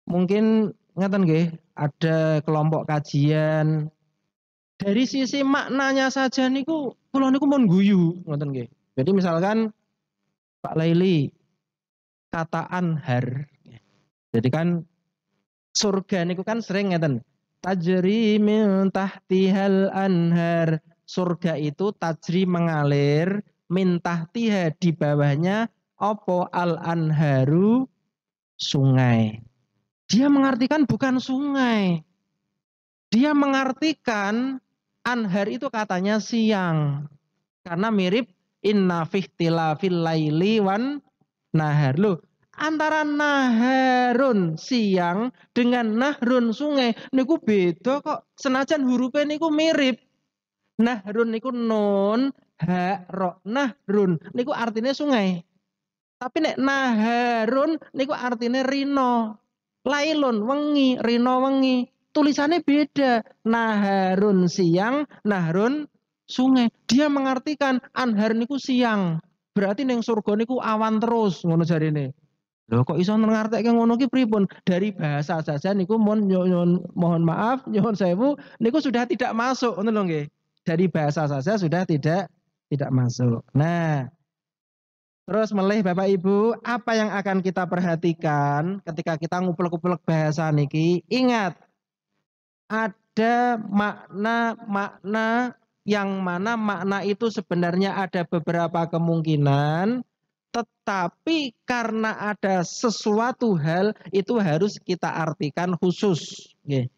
mungkin ngeten nggih, ada kelompok kajian. Dari sisi maknanya saja niku kula niku mun guyu ngoten nggih. Jadi misalkan Pak Laili kata anhar. Jadi kan surga niku kan sering ngeten. Tajri min tahtihal anhar. Surga itu tajri mengalir min tahtiha di bawahnya opo al anharu sungai. Dia mengartikan bukan sungai. Dia mengartikan anhar itu katanya siang. Karena mirip inna fihtilafil laili wan nahar. Loh, antara naharun siang dengan nahrun sungai niku beda kok. Senajan hurufnya niku mirip. Nahrun niku nun, ha, ro, nahrun niku artinya sungai. Tapi nek naharun niku artinya rino. Lailun wengi, rino wengi. Tulisannya beda. Naharun siang, nahrun sungai. Dia mengartikan anhar niku siang. Berarti neng surga niku awan terus ngono jarine. Loh kok iso ngerteke ngono ki pripun? Dari bahasa saja niku mohon maaf, nyuwun sewu niku sudah tidak masuk ngono lho nggih. Dari bahasa saja sudah tidak masuk. Nah, terus melih Bapak Ibu, apa yang akan kita perhatikan ketika kita nguplek-nguplek bahasa niki? Ingat, ada makna-makna yang mana makna itu sebenarnya ada beberapa kemungkinan, tetapi karena ada sesuatu hal itu harus kita artikan khusus.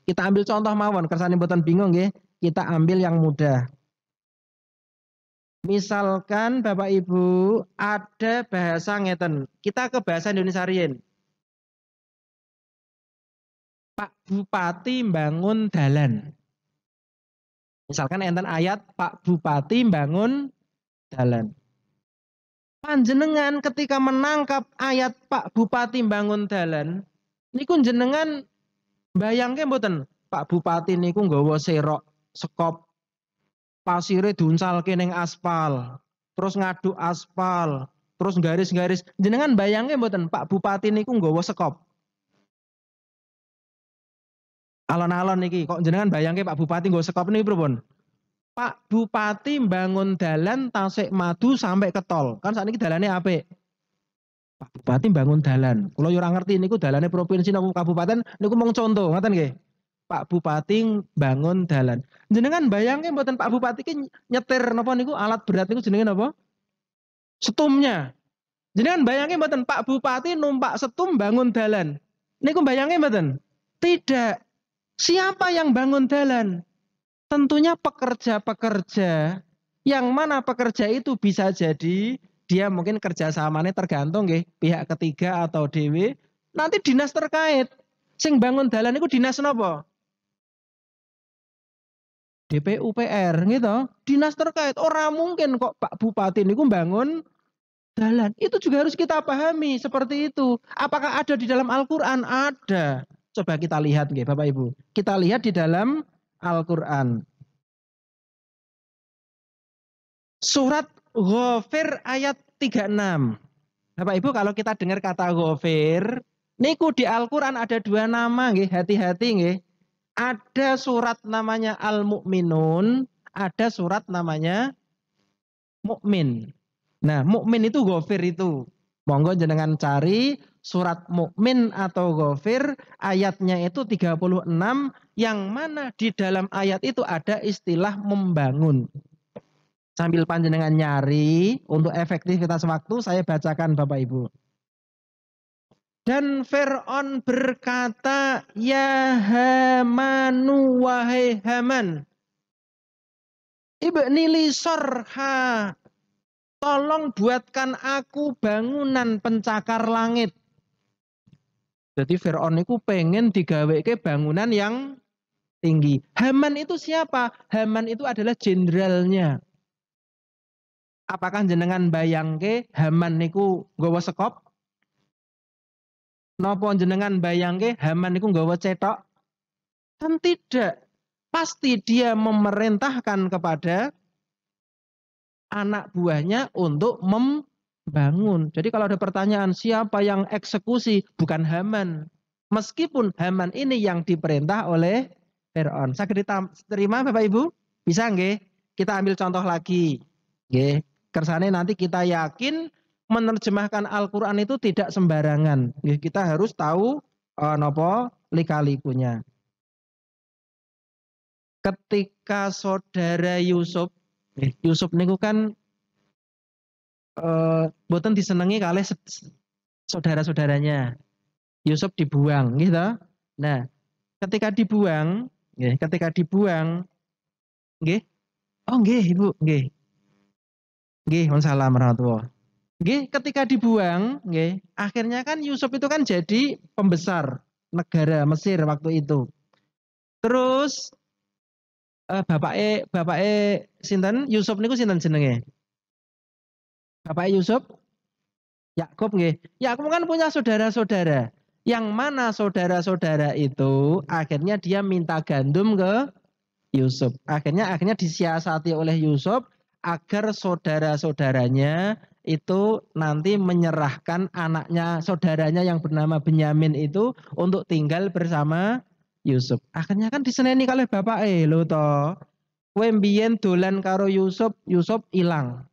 Kita ambil contoh mawon, kersane mboten bingung nggih. Kita ambil yang mudah. Misalkan Bapak Ibu ada bahasa ngeten, kita ke bahasa Indonesia riyen. Pak Bupati bangun dalan. Misalkan enten ayat Pak Bupati bangun dalan. Panjenengan ketika menangkap ayat Pak Bupati bangun dalan, niku jenengan bayangke mboten Pak Bupati niku nggawa serok, sekop pasire diuncalke ning aspal, terus ngaduk aspal, terus garis-garis. Jenengan bayangke mboten Pak Bupati niku nggawa sekop. Alon-alon niki kok jenengan bayangke Pak Bupati nggawa sekop niki pripun? Pak Bupati bangun dalan Tasik Madu sampai ke tol. Kan saat ini dalane apik. Pak Bupati bangun dalan. Kalau ora ngerti niku dalane provinsi napa kabupaten niku mung contoh, ngoten nggih. Pak Bupati bangun dalan. Jenengan bayangke mboten Pak Bupati ki nyetir napa niku alat berat niku jenenge napa? Setumnya. Jenengan bayangke mboten Pak Bupati numpak setum bangun dalan. Niku bayangke mboten? Tidak. Siapa yang bangun dalan? Tentunya pekerja-pekerja, yang mana pekerja itu bisa jadi dia mungkin kerjasamanya tergantung nggih, pihak ketiga atau dewe, nanti dinas terkait. Sing bangun dalan itu dinas napa? DPUPR gitu, dinas terkait. Orang mungkin kok Pak Bupati niku bangun dalan. Itu juga harus kita pahami seperti itu. Apakah ada di dalam Al-Qur'an? Ada. Coba kita lihat nggih Bapak Ibu. Kita lihat di dalam Al-Quran. Surat Ghafir ayat 36. Bapak Ibu kalau kita dengar kata Ghafir, niku di Al-Quran ada dua nama nggih, hati-hati nggih. Ada surat namanya Al-Mu'minun, ada surat namanya Mukmin. Nah, Mukmin itu Ghafir itu. Monggo jenengan cari surat Mukmin atau Ghafir, ayatnya itu 36, yang mana di dalam ayat itu ada istilah membangun. Sambil panjenengan nyari, untuk efektivitas waktu saya bacakan Bapak Ibu. Dan Fir'aun berkata, ya Hamanu wahai Haman, ibni li sorha, tolong buatkan aku bangunan pencakar langit. Jadi Fir'aun itu pengen digaweke bangunan yang tinggi. Haman itu siapa? Haman itu adalah jenderalnya. Apakah jenengan bayangke Haman niku nggawa sekop? Napa jenengan bayangke Haman niku nggawa cetok? Kan tidak. Pasti dia memerintahkan kepada anak buahnya untuk membangun. Jadi kalau ada pertanyaan siapa yang eksekusi, bukan Haman. Meskipun Haman ini yang diperintah oleh Fir'aun. Saya diterima Bapak Ibu? Bisa nggih? Kita ambil contoh lagi. Nggih. Kersane nanti kita yakin menerjemahkan Al-Qur'an itu tidak sembarangan. Nggih, kita harus tahu napa lika-likunya. Ketika saudara Yusuf niku kan boten disenengi kalih saudara-saudaranya. Yusuf dibuang gitu. Nah, ketika dibuang, nggih, nggih. Oh nggih, Ibu, nggih. Nggih, waalaikumsalam warahmatullahi. Nggih, ketika dibuang, nggih, akhirnya kan Yusuf itu kan jadi pembesar negara Mesir waktu itu. Terus bapake sinten? Yusuf niku sinten jenenge? Bapak Yusuf? Yakub nggih. Yakub kan punya saudara-saudara. Yang mana saudara-saudara itu akhirnya dia minta gandum ke Yusuf. Akhirnya disiasati oleh Yusuf agar saudara-saudaranya itu nanti menyerahkan anaknya, saudaranya yang bernama Benyamin itu untuk tinggal bersama Yusuf. Akhirnya kan diseneni kalih bapak lho to. Kowe mbiyen dolan karo Yusuf ilang.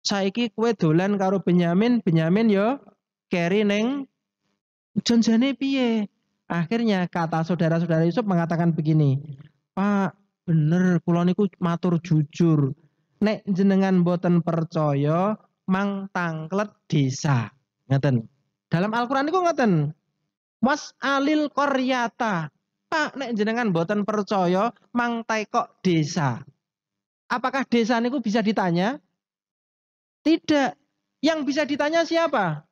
Saiki kowe dolan karo Benyamin yo keri ning janjane piye? Akhirnya kata saudara-saudara Yusuf mengatakan begini, Pak, bener kula niku matur jujur. Nek jenengan boten percaya mang tangklet desa. Ngeten. Dalam Al-Qur'an niku ngeten. Was alil qaryata. Pak, nek jenengan boten percaya mang tekok desa. Apakah desa niku bisa ditanya? Tidak. Yang bisa ditanya siapa?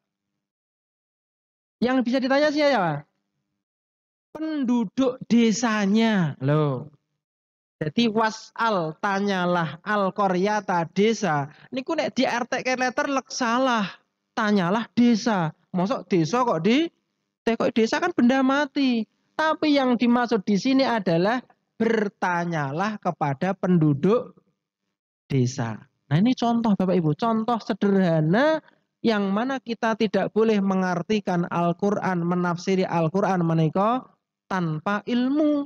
Yang bisa ditanya siapa? Penduduk desanya. Loh. Jadi wasal, tanyalah al-qaryata desa. Niku nek di artikel letter lek salah. Tanyalah desa. Mosok desa kok kok desa kan benda mati. Tapi yang dimaksud di sini adalah bertanyalah kepada penduduk desa. Nah ini contoh Bapak Ibu, contoh sederhana yang mana kita tidak boleh mengartikan Al-Quran, menafsiri Al-Quran menika tanpa ilmu.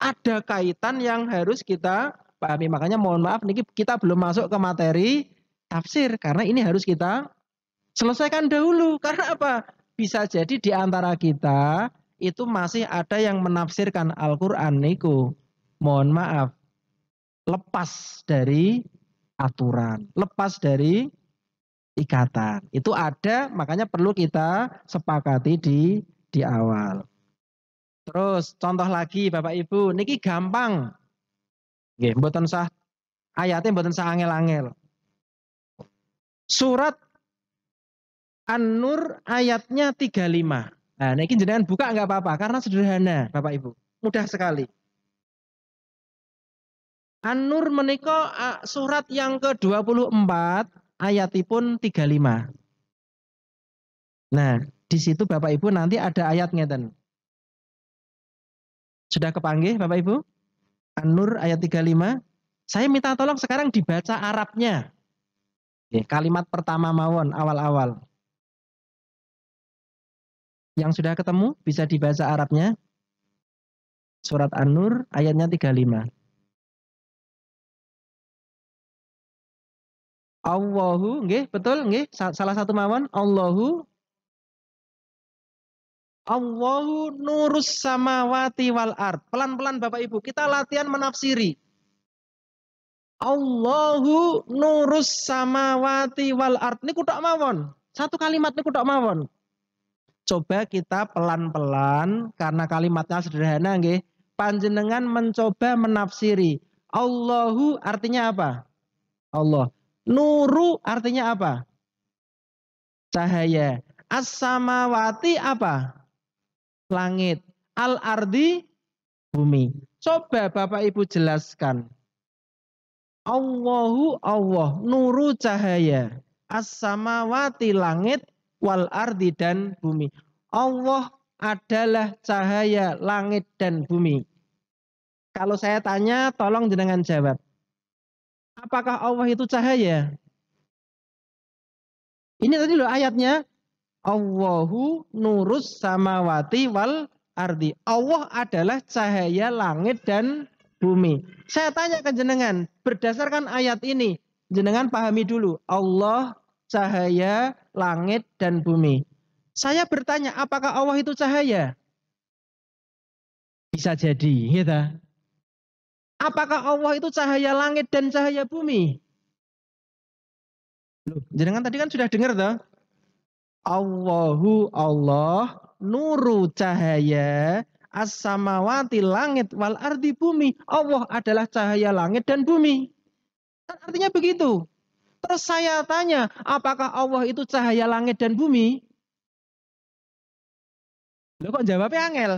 Ada kaitan yang harus kita pahami. Makanya mohon maaf, niki kita belum masuk ke materi tafsir karena ini harus kita selesaikan dahulu. Karena apa? Bisa jadi di antara kita itu masih ada yang menafsirkan Al-Quran niku. Mohon maaf, lepas dari aturan, lepas dari ikatan. Itu ada, makanya perlu kita sepakati di awal. Terus contoh lagi Bapak Ibu, niki gampang. Nggih, mboten sah ayatnya mboten sah angel-angel. Surat An-Nur ayatnya 35. Nah, niki jenengan buka nggak apa-apa karena sederhana Bapak Ibu. Mudah sekali. An-Nur menika surat yang ke-24 ayatipun 35. Nah, di situ Bapak Ibu nanti ada ayat ngeten. Sudah kepanggih Bapak Ibu? An-Nur ayat 35. Saya minta tolong sekarang dibaca Arabnya. Kalimat pertama mawon awal-awal. Yang sudah ketemu bisa dibaca Arabnya. Surat An-Nur ayatnya 35. Allahu, nggih, betul nggih, salah satu mawon Allahu nurus samawati wal ard. Pelan-pelan Bapak Ibu, kita latihan menafsiri. Allahu nurus samawati wal ard. Ini kutok mawon. Satu kalimat ini kutok mawon. Coba kita pelan-pelan karena kalimatnya sederhana nggih. Panjenengan mencoba menafsiri. Allahu artinya apa? Allah. Nuru artinya apa? Cahaya. As-samawati apa? Langit. Al-ardi bumi. Coba Bapak Ibu jelaskan. Allahu Allah, nuru cahaya. As-samawati langit wal ardi dan bumi. Allah adalah cahaya langit dan bumi. Kalau saya tanya, tolong jenengan jawab. Apakah Allah itu cahaya? Ini tadi loh ayatnya. Allahu nurus samawati wal ardi. Allah adalah cahaya langit dan bumi. Saya tanya ke jenengan, berdasarkan ayat ini, jenengan pahami dulu. Allah cahaya langit dan bumi. Saya bertanya, apakah Allah itu cahaya? Bisa jadi, gitu. Apakah Allah itu cahaya langit dan cahaya bumi? Loh, jenengan tadi kan sudah dengar toh? Allahu Allah nuru cahaya as-samawati langit wal ardi bumi. Allah adalah cahaya langit dan bumi. Artinya begitu. Terus saya tanya, apakah Allah itu cahaya langit dan bumi? Loh kok jawabnya angel?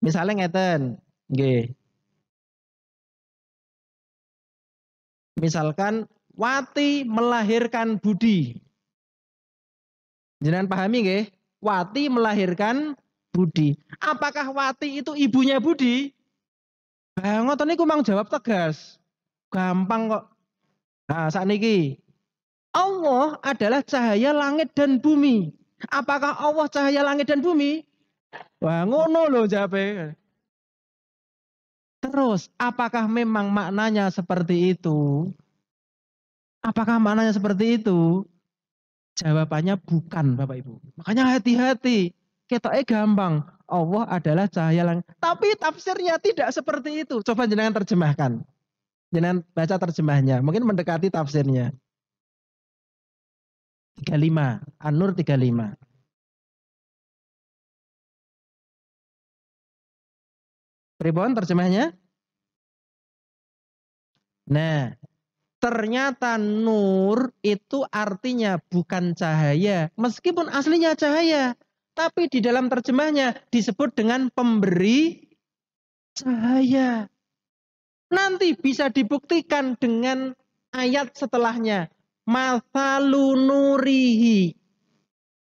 Misalnya ngeten, nggih. Misalkan Wati melahirkan Budi. Jangan pahami nggih? Wati melahirkan Budi. Apakah Wati itu ibunya Budi? Ngoten niku mang jawab tegas. Gampang kok. Nah, sakniki. Allah adalah cahaya langit dan bumi. Apakah Allah cahaya langit dan bumi? Wah, ngono loh jawabnya. Terus, apakah memang maknanya seperti itu? Apakah maknanya seperti itu? Jawabannya bukan, Bapak Ibu. Makanya hati-hati. Ketoknya gampang. Allah adalah cahaya langit. Tapi tafsirnya tidak seperti itu. Coba jenengan terjemahkan. Jenengan baca terjemahnya. Mungkin mendekati tafsirnya. 35. An-Nur 35. Pribon terjemahnya? Nah, ternyata nur itu artinya bukan cahaya. Meskipun aslinya cahaya. Tapi di dalam terjemahnya disebut dengan pemberi cahaya. Nanti bisa dibuktikan dengan ayat setelahnya. Mathalu nurihi.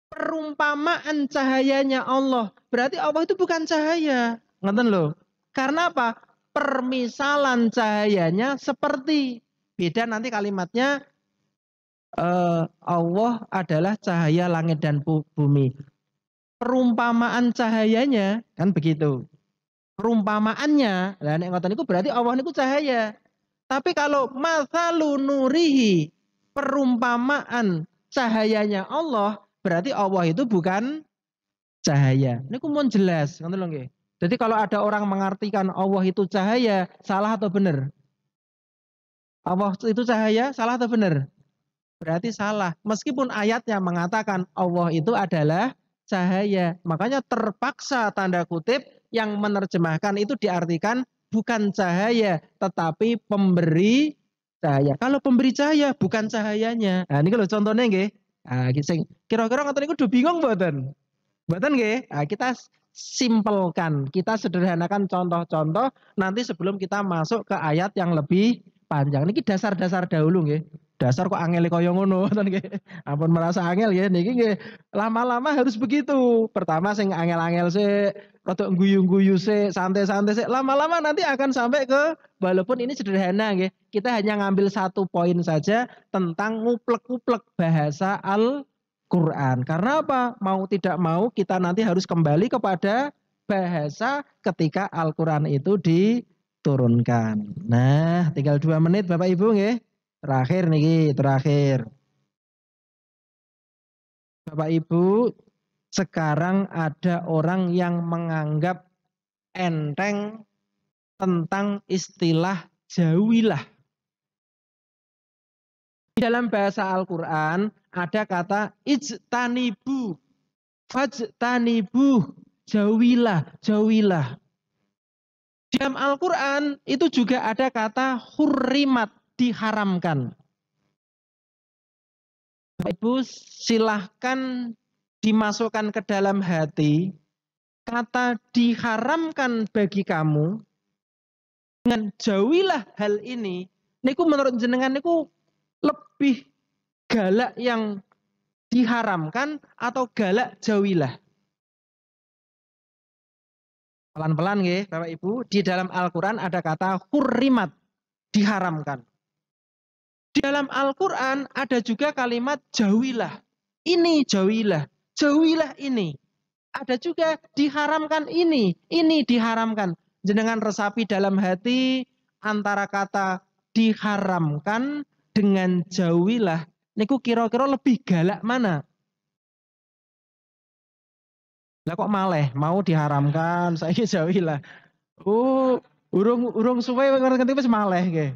Perumpamaan cahayanya Allah. Berarti Allah itu bukan cahaya. Ngerti loh. Karena apa? Permisalan cahayanya seperti. Beda nanti kalimatnya. Allah adalah cahaya langit dan bumi. Perumpamaan cahayanya kan begitu. Perumpamaannya, lah nek ngoten niku berarti Allah niku cahaya. Tapi kalau mathalu nurihi, perumpamaan cahayanya Allah, berarti Allah itu bukan cahaya. Niku mun jelas, ngoten lho nggih. Jadi kalau ada orang mengartikan Allah itu cahaya, salah atau benar? Allah itu cahaya, salah atau benar? Berarti salah. Meskipun ayatnya mengatakan Allah itu adalah cahaya. Makanya terpaksa tanda kutip yang menerjemahkan itu diartikan bukan cahaya, tetapi pemberi cahaya. Kalau pemberi cahaya bukan cahayanya. Nah, ini kalau contohnya nggih. Nah, kira-kira ngoten niku udah bingung mboten? Mboten nggih? Nah, kita simpelkan, kita sederhanakan contoh-contoh nanti sebelum kita masuk ke ayat yang lebih panjang. Niki dasar-dasar dahulu nggih. Dasar kok angel kaya ngono ngoten nggih. Ampun merasa angel ya niki nggih. Lama-lama harus begitu. Pertama sing angel-angel sih, rada guyu-guyu sih, santai-santai sih. Lama-lama nanti akan sampai ke walaupun ini sederhana nggih. Kita hanya ngambil satu poin saja tentang nguplek-nguplek bahasa Quran. Karena apa? Mau tidak mau kita nanti harus kembali kepada bahasa ketika Al-Quran itu diturunkan. Nah, tinggal 2 menit Bapak Ibu nggih. Terakhir nih, terakhir. Bapak Ibu, sekarang ada orang yang menganggap enteng tentang istilah jawilah. Di dalam bahasa Al-Quran ada kata ijtanibu, fajtanibu, jauhilah, jauhilah. Di dalam Al-Quran itu juga ada kata hurrimat, diharamkan. Ibu silahkan dimasukkan ke dalam hati kata diharamkan bagi kamu dengan jauhilah hal ini. Niku menurut jenengan niku lebih galak yang diharamkan atau galak jauhilah? Pelan-pelan nggih Bapak Ibu, di dalam Al-Quran ada kata hurrimat, diharamkan. Di dalam Al-Quran ada juga kalimat jauhilah. Ini jauhilah, jauhilah ini. Ada juga diharamkan ini diharamkan. Jenengan resapi dalam hati antara kata diharamkan dengan jauhilah. Niku kira-kira lebih galak mana? Lah kok maleh mau diharamkan, saiki jauhilah. Oh, urung suwe ngerti wis maleh nggih.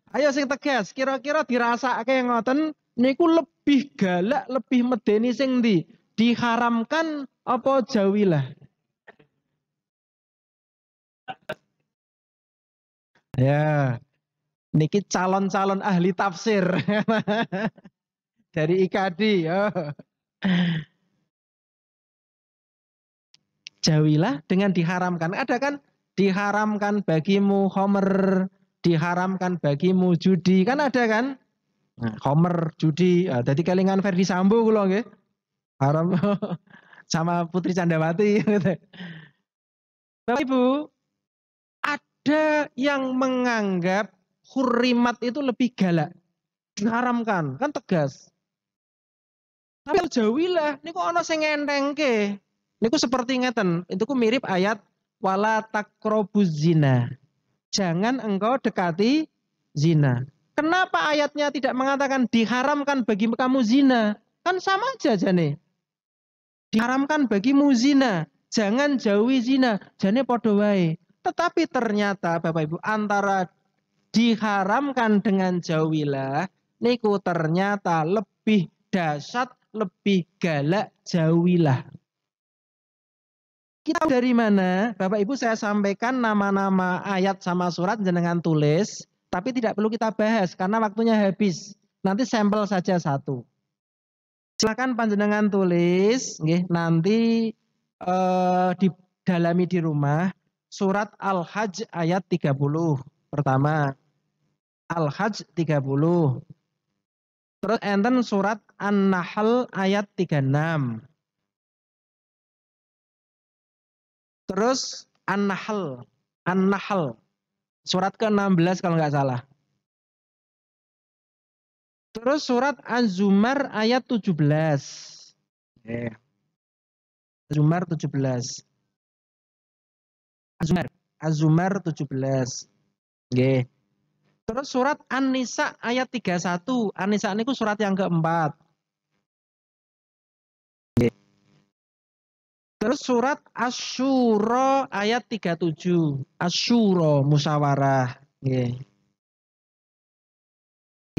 Ayo sing tegas, kira-kira dirasake ngoten niku lebih galak, lebih medeni sing ndi? Diharamkan apa jauhilah? Ya, niki calon-calon ahli tafsir dari IKD. Ya. Jauhilah dengan diharamkan. Ada kan diharamkan bagimu homer, diharamkan bagimu judi, kan ada kan? Nah, homer, judi, jadi kelingan Ferdi Sambo kula nggih. Haram sama Putri Candrawati gitu. Bapak Ibu, ada yang menganggap hurrimat itu lebih galak, diharamkan, kan tegas. Tapi jauhilah, niku ana sing ngentengke. Niku seperti ngeten, itu ku mirip ayat wala takrobuz zina. Jangan engkau dekati zina. Kenapa ayatnya tidak mengatakan diharamkan bagi kamu zina? Kan sama aja jane. Diharamkan bagimu zina, jangan jauhi zina, jane padha wae. Tetapi ternyata Bapak Ibu antara diharamkan dengan jauhilah niku ternyata lebih dahsyat, lebih galak jauhilah. Kita dari mana? Bapak Ibu saya sampaikan nama-nama ayat sama surat jenengan tulis, tapi tidak perlu kita bahas karena waktunya habis. Nanti sampel saja satu. Silakan panjenengan tulis, nggih, nanti didalami di rumah surat Al-Hajj ayat 30. Pertama, Al-Hajj 30. Terus enten surat An-Nahl ayat 36. Terus An-Nahl, An-Nahl surat ke-16 kalau nggak salah. Terus surat Az-Zumar ayat 17. Az-Zumar 17. Az-Zumar 17. Nggih. Terus surat An-Nisa ayat 31. An-Nisa niku surat yang keempat. Nggih. Terus surat Asy-Syura ayat 37. Asy-Syura musyawarah. Nggih.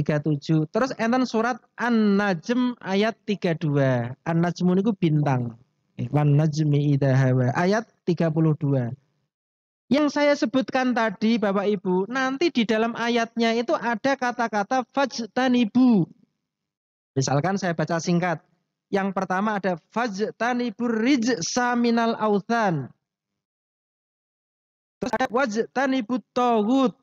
37. Terus enten surat An-Najm ayat 32. An-Najm niku bintang. Wan najmi idza hawa ayat 32. Yang saya sebutkan tadi Bapak Ibu, nanti di dalam ayatnya itu ada kata-kata fajtanibu. Misalkan saya baca singkat. Yang pertama ada fajtanibur rijsa minal authan. Terus ada wajtanibut taghut.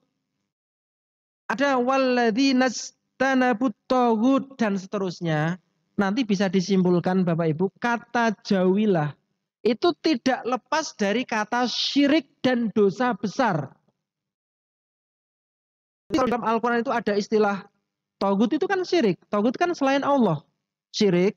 Ada walladzina tanabut taghut dan seterusnya. Nanti bisa disimpulkan Bapak Ibu, kata jauhilah itu tidak lepas dari kata syirik dan dosa besar. Dalam Al-Quran itu ada istilah taghut itu kan syirik. Taghut kan selain Allah. Syirik.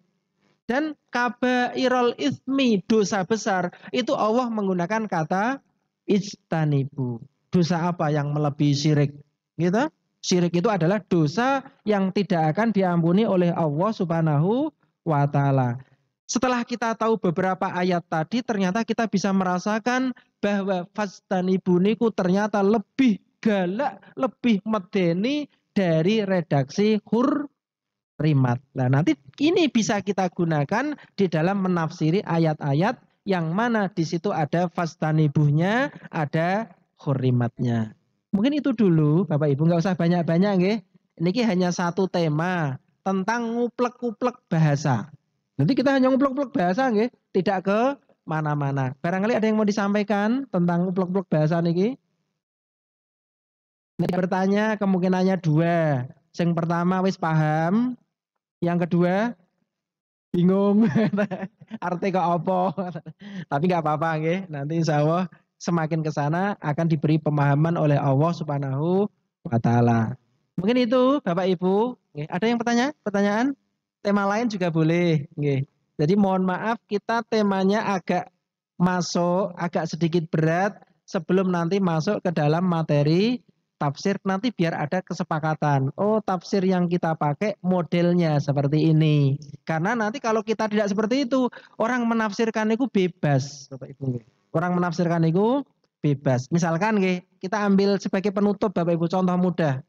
Dan kabairul itsmi, dosa besar. Itu Allah menggunakan kata ijtanibu. Dosa apa yang melebihi syirik? Gitu? Syirik itu adalah dosa yang tidak akan diampuni oleh Allah Subhanahu wa Ta'ala. Setelah kita tahu beberapa ayat tadi, ternyata kita bisa merasakan bahwa fajtanibu niku ternyata lebih galak, lebih medeni dari redaksi hurrimat. Nah, nanti ini bisa kita gunakan di dalam menafsiri ayat-ayat yang mana di situ ada fajtanibuhnya, ada hurrimatnya. Mungkin itu dulu, Bapak Ibu, nggak usah banyak-banyak, nggih. Ini hanya satu tema tentang nguplek-nguplek bahasa. Nanti kita hanya nguplek-nguplek bahasa, nggih, tidak ke mana-mana. Barangkali ada yang mau disampaikan tentang nguplek-nguplek bahasa niki? Nanti bertanya kemungkinannya dua. Yang pertama wis paham, yang kedua bingung. Arti kok apa? Tapi nggak apa-apa, nggih. Nanti insya Allah semakin ke sana akan diberi pemahaman oleh Allah Subhanahu wa Ta'ala. Mungkin itu Bapak Ibu. Ada yang pertanyaan? Tema lain juga boleh. Jadi mohon maaf kita temanya agak sedikit berat sebelum nanti masuk ke dalam materi tafsir. Nanti biar ada kesepakatan. Oh, tafsir yang kita pakai modelnya seperti ini. Karena nanti kalau kita tidak seperti itu, orang menafsirkan itu bebas, Bapak Ibu. Orang menafsirkan itu bebas. Misalkan kita ambil sebagai penutup Bapak Ibu contoh mudah.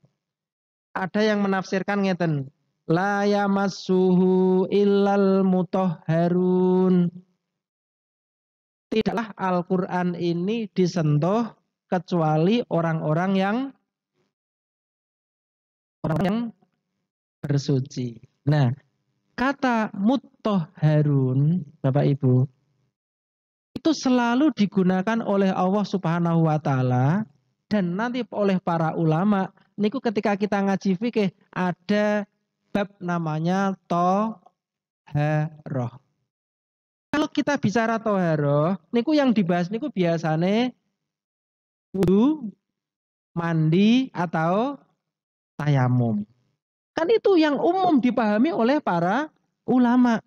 Ada yang menafsirkan ngeten. La yamassuhu illal mutahharun. Tidaklah Al-Qur'an ini disentuh kecuali orang-orang yang bersuci. Nah, kata mutahharun Bapak Ibu itu selalu digunakan oleh Allah Subhanahu wa Ta'ala dan nanti oleh para ulama. Niku ketika kita ngaji fikih ada bab namanya toharoh. Kalau kita bicara toharoh, niku yang dibahas niku biasanya wudu, mandi atau tayamum. Kan itu yang umum dipahami oleh para ulama.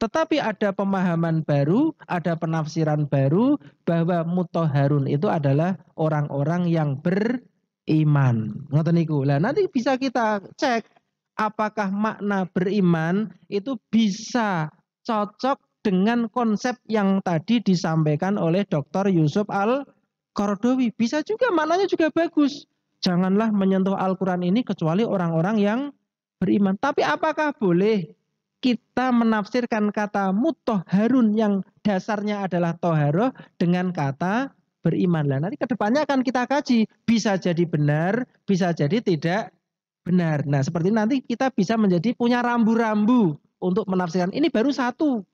Tetapi ada pemahaman baru, ada penafsiran baru bahwa mutahharun itu adalah orang-orang yang beriman. Ngoten niku. Lah nanti bisa kita cek apakah makna beriman itu bisa cocok dengan konsep yang tadi disampaikan oleh Dr. Yusuf Al-Qaradawi. Bisa juga maknanya juga bagus. Janganlah menyentuh Al-Quran ini kecuali orang-orang yang beriman. Tapi apakah boleh kita menafsirkan kata mutahharun yang dasarnya adalah toharoh dengan kata beriman? Lah nanti kedepannya akan kita kaji. Bisa jadi benar, bisa jadi tidak benar. Nah seperti nanti kita bisa menjadi punya rambu-rambu untuk menafsirkan. Ini baru satu.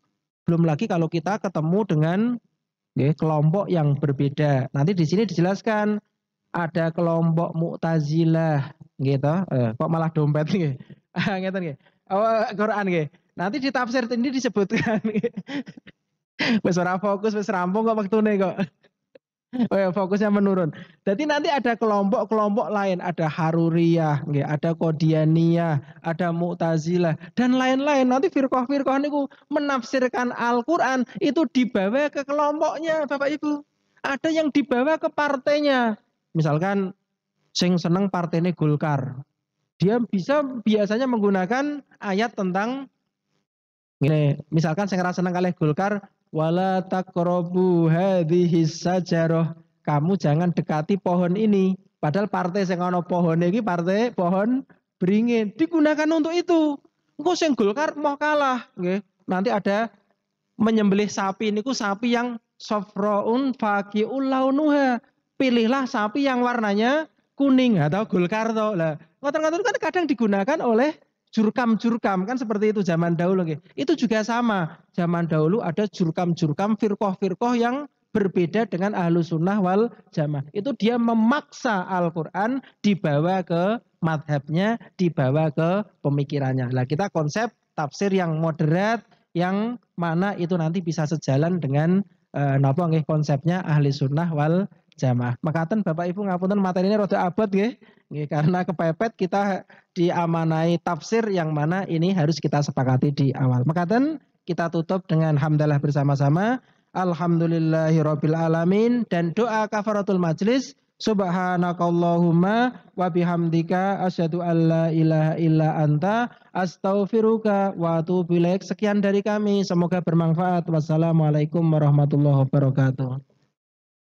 Belum lagi kalau kita ketemu dengan kelompok yang berbeda. Nanti di sini dijelaskan ada kelompok Mu'tazilah gitu. Kok malah dompet gitu. Ngeten nggih. Oh, Quran nggih. Nanti di tafsir ini disebutkan. Wis ora fokus, wis rampung kok wektune kok. Oh ya, fokusnya menurun. Jadi nanti ada kelompok-kelompok lain, ada Haruriyah, nggih, ada Qodianiyah, ada Mu'tazilah dan lain-lain. Nanti firqah-firqah niku menafsirkan Al-Qur'an itu dibawa ke kelompoknya, Bapak Ibu. Ada yang dibawa ke partainya. Misalkan sing seneng partainya Golkar. Dia bisa biasanya menggunakan ayat tentang ini, misalkan sing seneng kalih Golkar, wala taqrabu hadhihi sajarah. Kamu jangan dekati pohon ini. Padahal partai sing ana pohon iki partai pohon beringin digunakan untuk itu. Engko sing Golkar mau kalah, nggih. Nanti ada menyembelih sapi niku sapi yang safraun faqiul launuha. Pilihlah sapi yang warnanya kuning atau Golkar to. Lah, ngoten-ngoten kan kadang digunakan oleh jurkam-jurkam kan seperti itu zaman dahulu. Itu juga sama. Zaman dahulu ada jurkam-jurkam firqoh-firqoh yang berbeda dengan ahlu sunnah wal jamaah. Itu dia memaksa Al-Quran dibawa ke madhabnya, dibawa ke pemikirannya. Nah kita konsep tafsir yang moderat, yang mana itu nanti bisa sejalan dengan napa nggih konsepnya ahli sunnah wal jamaah. Makaten Bapak Ibu ngapunten materi ini rada abot nggih. Karena kepepet kita diamanai tafsir yang mana ini harus kita sepakati di awal. Makaten kita tutup dengan hamdalah bersama-sama. Alhamdulillahirabbil alamin dan doa kafaratul majlis. Subhanakallahumma wa bihamdika asyhadu an la ilaha illa anta astaghfiruka wa atubu ilaik. Sekian dari kami, semoga bermanfaat. Wassalamualaikum warahmatullahi wabarakatuh.